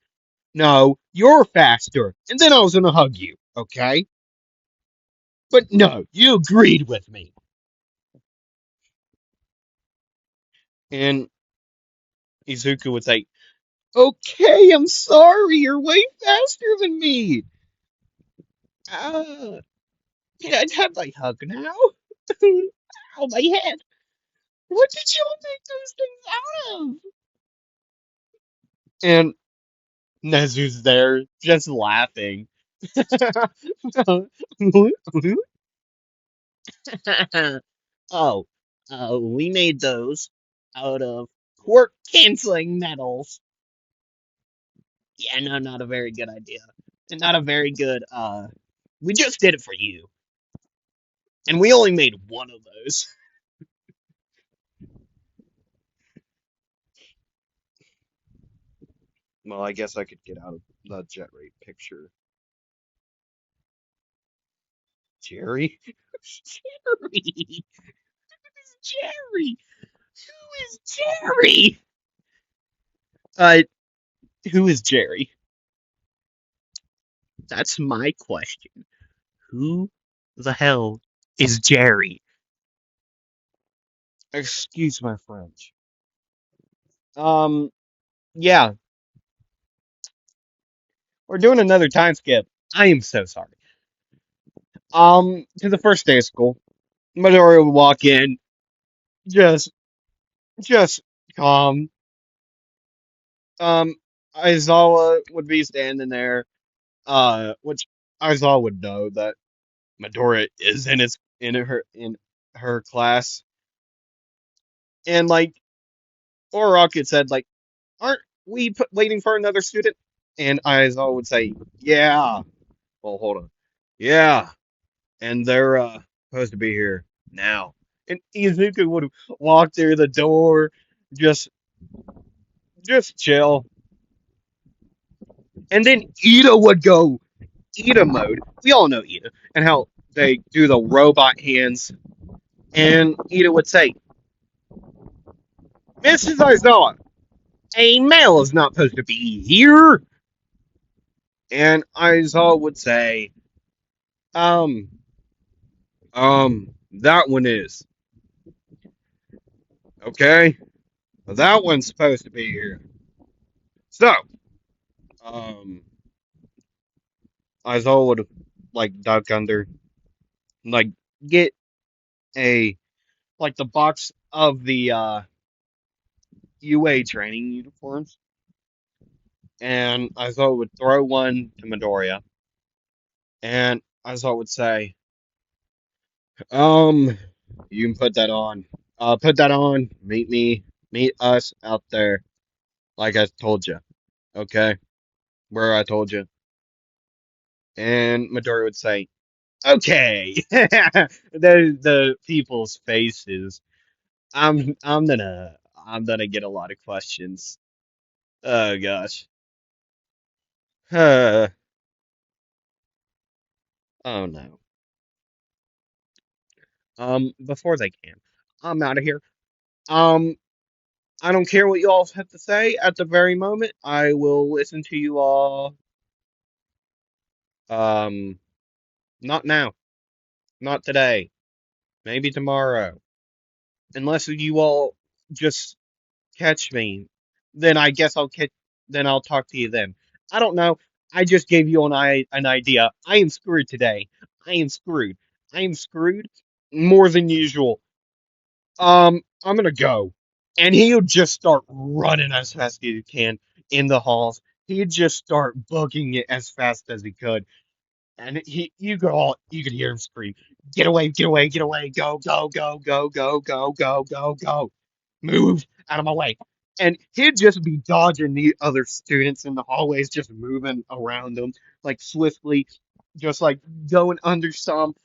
no, you're faster, and then I was gonna hug you, okay? But no, you agreed with me. And Izuku would say, okay, I'm sorry, you're way faster than me. Uh, can I have my hug now? Ow, my head. What did you make those things out of? And Nezu's there, just laughing. Oh, we made those out of quirk canceling metals. Yeah, no, not a very good idea. And not a very good, we just did it for you. And we only made one of those. Well, I guess I could get out of the jet rate picture. Jerry? Jerry! Jerry! Who is Jerry? Uh, who is Jerry? That's my question. Who the hell is Jerry? Excuse my French. Um, yeah, we're doing another time skip. I am so sorry. To the first day of school, Midori would walk in, just, just calm. Um, Aizawa would be standing there, which Aizawa would know that Midori is in her class, and like Orok had said, like, aren't we waiting for another student? And Aizawa would say, yeah. Well, hold on. Yeah, and they're supposed to be here now. And Izuku would walk through the door, just just chill. And then Ida would go Ida mode. We all know Ida and how they do the robot hands. And Ida would say, Mrs. Aizawa, a male is not supposed to be here. And Aizawa would say, um, that one is. Okay? That one's supposed to be here. So, um, Aizawa would like duck under, like get a like the box of the UA training uniforms, and Aizawa would throw one to Midoriya, and as I would say, um, you can put that on. Put that on. Meet us out there, like I told you. Okay, where I told you. And Midori would say, "Okay." The people's faces. I'm gonna get a lot of questions. Oh gosh. Uh, oh no. Before they can, I'm out of here. Um, I don't care what you all have to say at the very moment. I will listen to you all. Um, not now, not today, maybe tomorrow. Unless you all just catch me, then I guess I'll catch. Then I'll talk to you then. I don't know. I just gave you an idea. I am screwed today. I am screwed. I am screwed more than usual. I'm gonna go. And he'll just start running as fast as he can in the halls. He'd just start booking it as fast as he could. And you could hear him scream, "Get away, get away, get away, go, go, go, go, go, go, go, go, go. Move out of my way." And he'd just be dodging the other students in the hallways, just moving around them, like swiftly, just like going under some,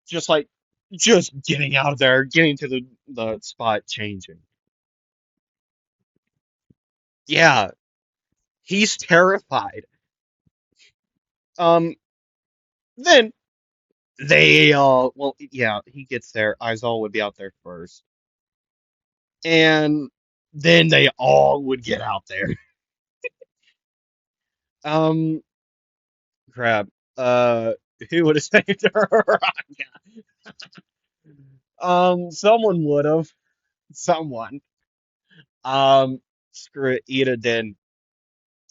just like just getting out of there, getting to the spot changing. Yeah, he's terrified. Um, then they well, yeah, he gets there. Izal would be out there first, and then they all would get out there. Um, crap. Uh, who would have saved her? Someone would have. Someone. Screw it. Ida did.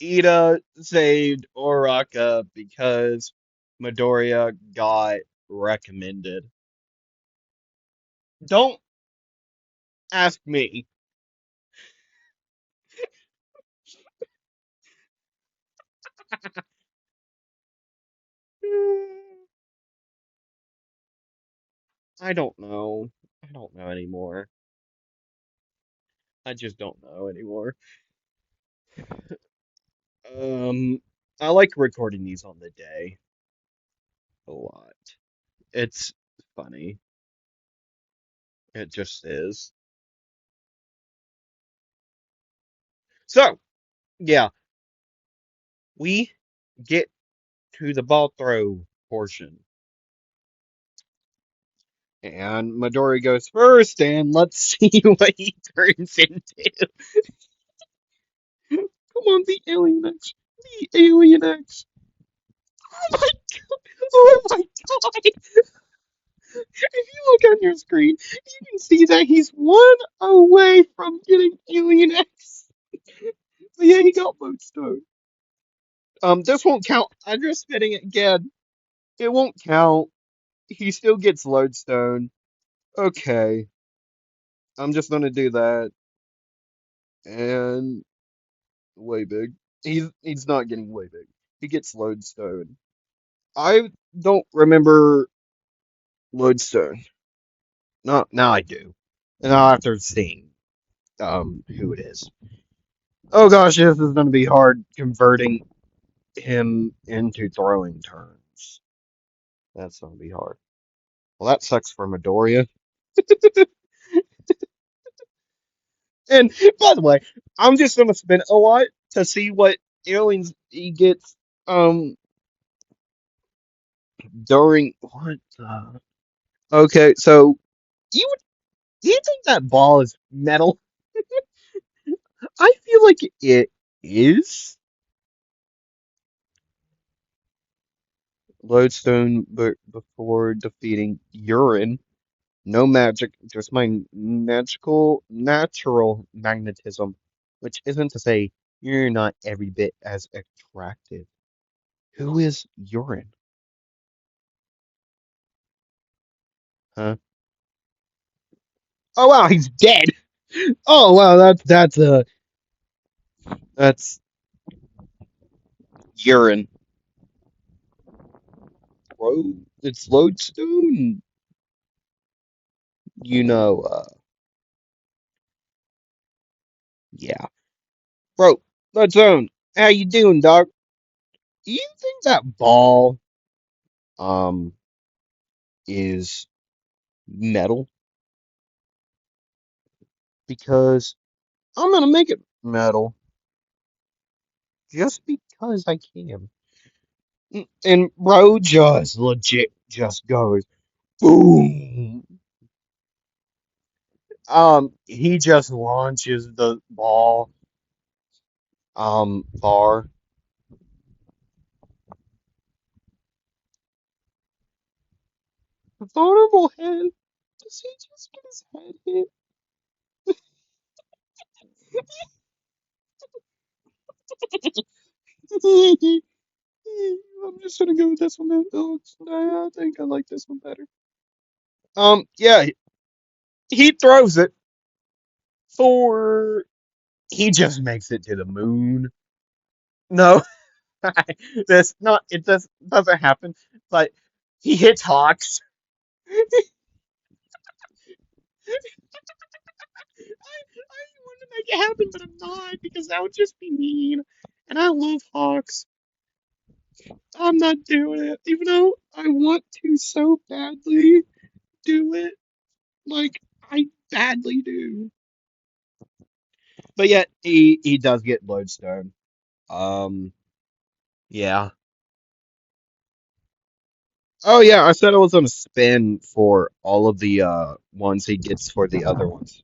Ida saved Oraka because Midoriya got recommended. Don't ask me. I don't know. I don't know anymore. I just don't know anymore. Um, I like recording these on the day a lot. It's funny. It just is. So, yeah, we get to the ball throw portion. And Midori goes first, and let's see what he turns into. Come on, the Alien X. The Alien X. Oh my god! Oh my god! If you look on your screen, you can see that he's one away from getting Alien X. So yeah, he got Lodestone. This won't count. I'm just spitting it again. It won't count. He still gets Lodestone. Okay, I'm just gonna do that. And way big. He's not getting way big. He gets Lodestone. I don't remember Lodestone. No, now I do. Now after seeing who it is. Oh gosh, this is gonna be hard converting him into throwing turns. That's gonna be hard. Well, that sucks for Midoriya. And by the way, I'm just gonna spin a lot to see what aliens he gets during what okay, so do you think that ball is metal? I feel like it is. Lodestone but before defeating urine. No magic, just my natural magnetism, which isn't to say you're not every bit as attractive. Who is urine? Huh? Oh wow, he's dead. Oh wow, that's urine. bro. It's Lodestone. You know, yeah. Bro, Lodestone, how you doing, dog? You think that ball, um, is metal? Because I'm gonna make it metal just because I can. And bro just legit just goes boom. He just launches the ball, far. Vulnerable head. Does he just get his head hit? I'm just gonna go with this one. I think I like this one better. Yeah, he throws it for. He just makes it to the moon. No, that's not. It doesn't happen. But he hits Hawks. I want to make it happen, but I'm not because that would just be mean. And I love Hawks. I'm not doing it, even though I want to so badly do it. Like I badly do. But yet he does get Lodestone. Um, yeah. Oh yeah, I said I was gonna spin for all of the ones he gets for the other ones.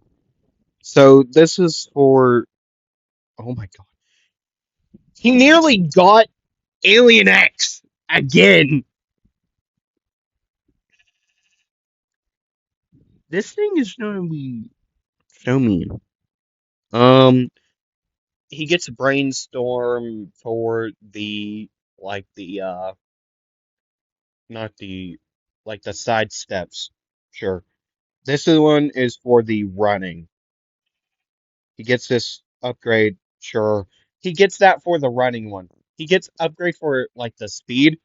So this is for. Oh my god, he nearly got Alien X again. This thing is gonna be so mean. Um, he gets Brainstorm for the like the not the like the side steps. Sure. This one is for the running. He gets this upgrade. Sure. He gets that for the running one. He gets upgrade for like the speed,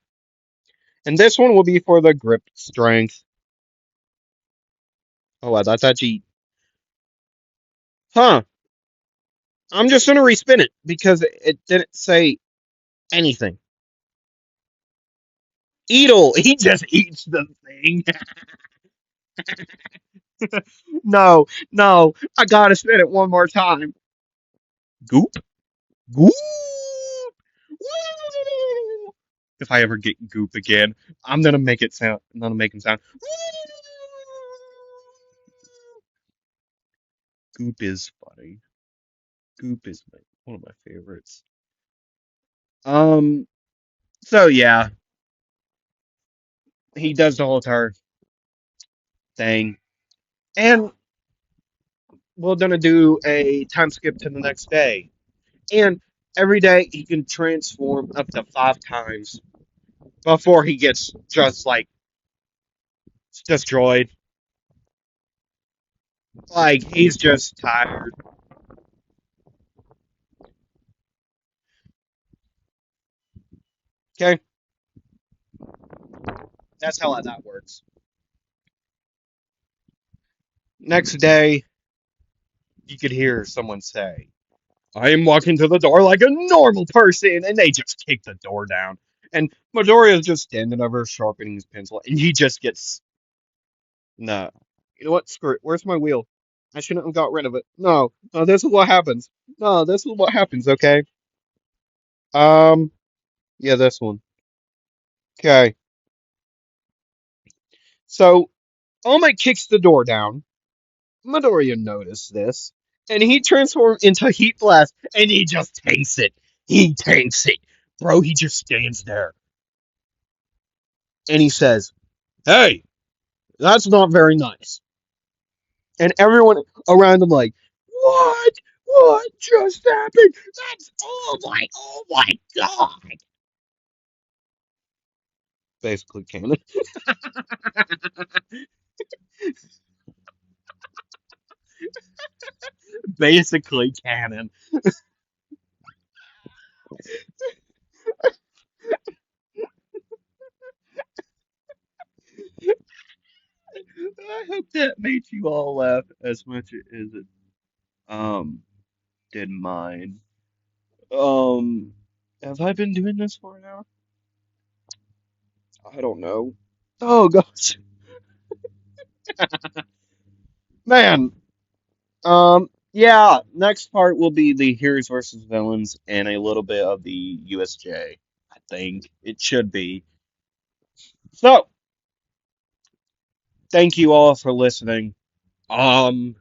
and this one will be for the grip strength. Oh, wow, that's actually, huh? I'm just gonna respin it because it didn't say anything. Eatle, he just eats the thing. No, no, I gotta spin it one more time. Goop, goop. Woo! If I ever get goop again, I'm gonna make it sound. I'm gonna make him sound. Goop is funny. Goop is one of my favorites. Um. So yeah, he does the whole entire thing, and we're gonna do a time skip to the next day. And every day he can transform up to 5 times before he gets just like destroyed. Like he's just tired. Okay, that's how that works. Next day, you could hear someone say, "I am walking to the door like a normal person," and they just kick the door down. And Midoriya's just standing over sharpening his pencil, and he just gets no. You know what? Screw it. Where's my wheel? I shouldn't have got rid of it. No, no, this is what happens. No, this is what happens. Okay. Um, yeah, this one. Okay. So All Might kicks the door down. Midoriya noticed this, and he transforms into Heat Blast, and he just tanks it. He tanks it, bro. He just stands there, and he says, "Hey, that's not very nice." And everyone around him like, "What? What just happened? That's oh my god!" Basically, canon. Basically, canon. I hope that made you all laugh as much as it did mine. Um, have I been doing this for an hour? I don't know. Oh gosh, man. Yeah. Next part will be the heroes versus villains and a little bit of the USJ. I think it should be. So, thank you all for listening. Um,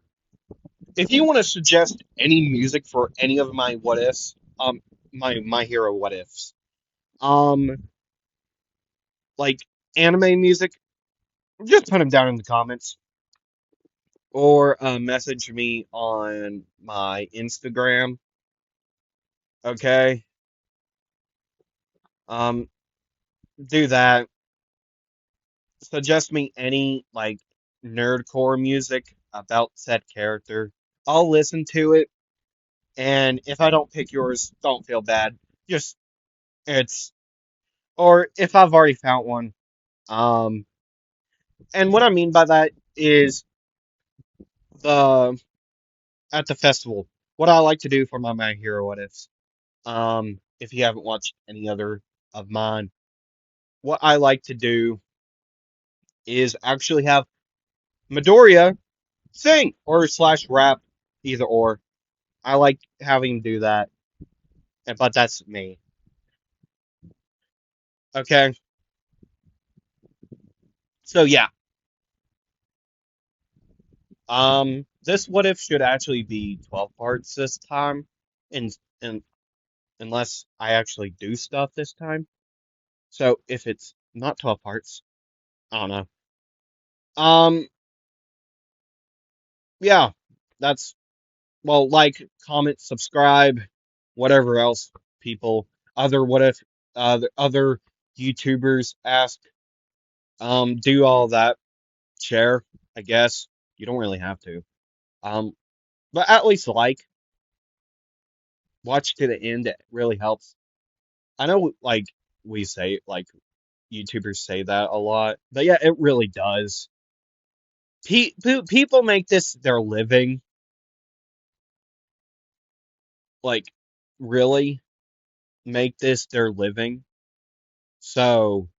if you want to suggest any music for any of my what ifs, my hero what ifs, um, like anime music, just put them down in the comments or message me on my Instagram. Okay, um, do that. Suggest me any like nerdcore music about said character. I'll listen to it, and if I don't pick yours, don't feel bad. Just it's or if I've already found one. Um, and what I mean by that is the at the festival. What I like to do for my hero what ifs. If you haven't watched any other of mine, what I like to do is actually have Midoriya sing or slash rap, either or. I like having him do that, but that's me. Okay, so yeah, this what if should actually be 12 parts this time, and unless I actually do stuff this time. So if it's not 12 parts, I don't know. Um, yeah, that's well, like, comment, subscribe, whatever else people, other what if, other YouTubers ask. Do all that, share, I guess. You don't really have to. Um, but at least like, watch to the end. It really helps. I know, like, we say, like, YouTubers say that a lot, but yeah, it really does. People make this their living, like, really make this their living. So,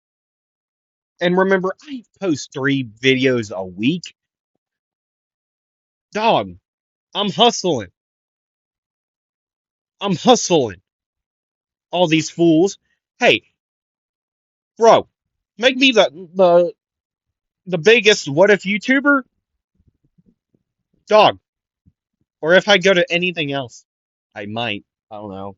and remember, I post 3 videos a week. Dog, I'm hustling. I'm hustling. All these fools. Hey, bro, make me the biggest what if YouTuber, dog. Or if I go to anything else, I might. I don't know.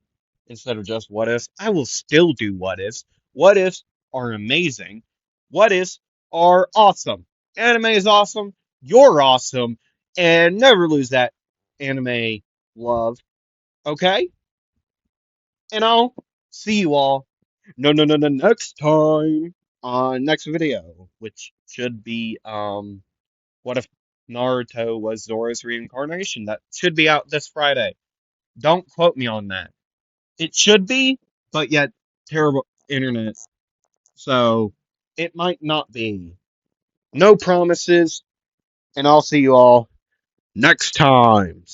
Instead of just what ifs, I will still do what ifs. What ifs are amazing. What ifs are awesome. Anime is awesome. You're awesome. And never lose that anime love. Okay? And I'll see you all no next time on next video, which should be what if Naruto was Zora's reincarnation? That should be out this Friday. Don't quote me on that. It should be, but yet terrible internet. So it might not be. No promises, and I'll see you all next time.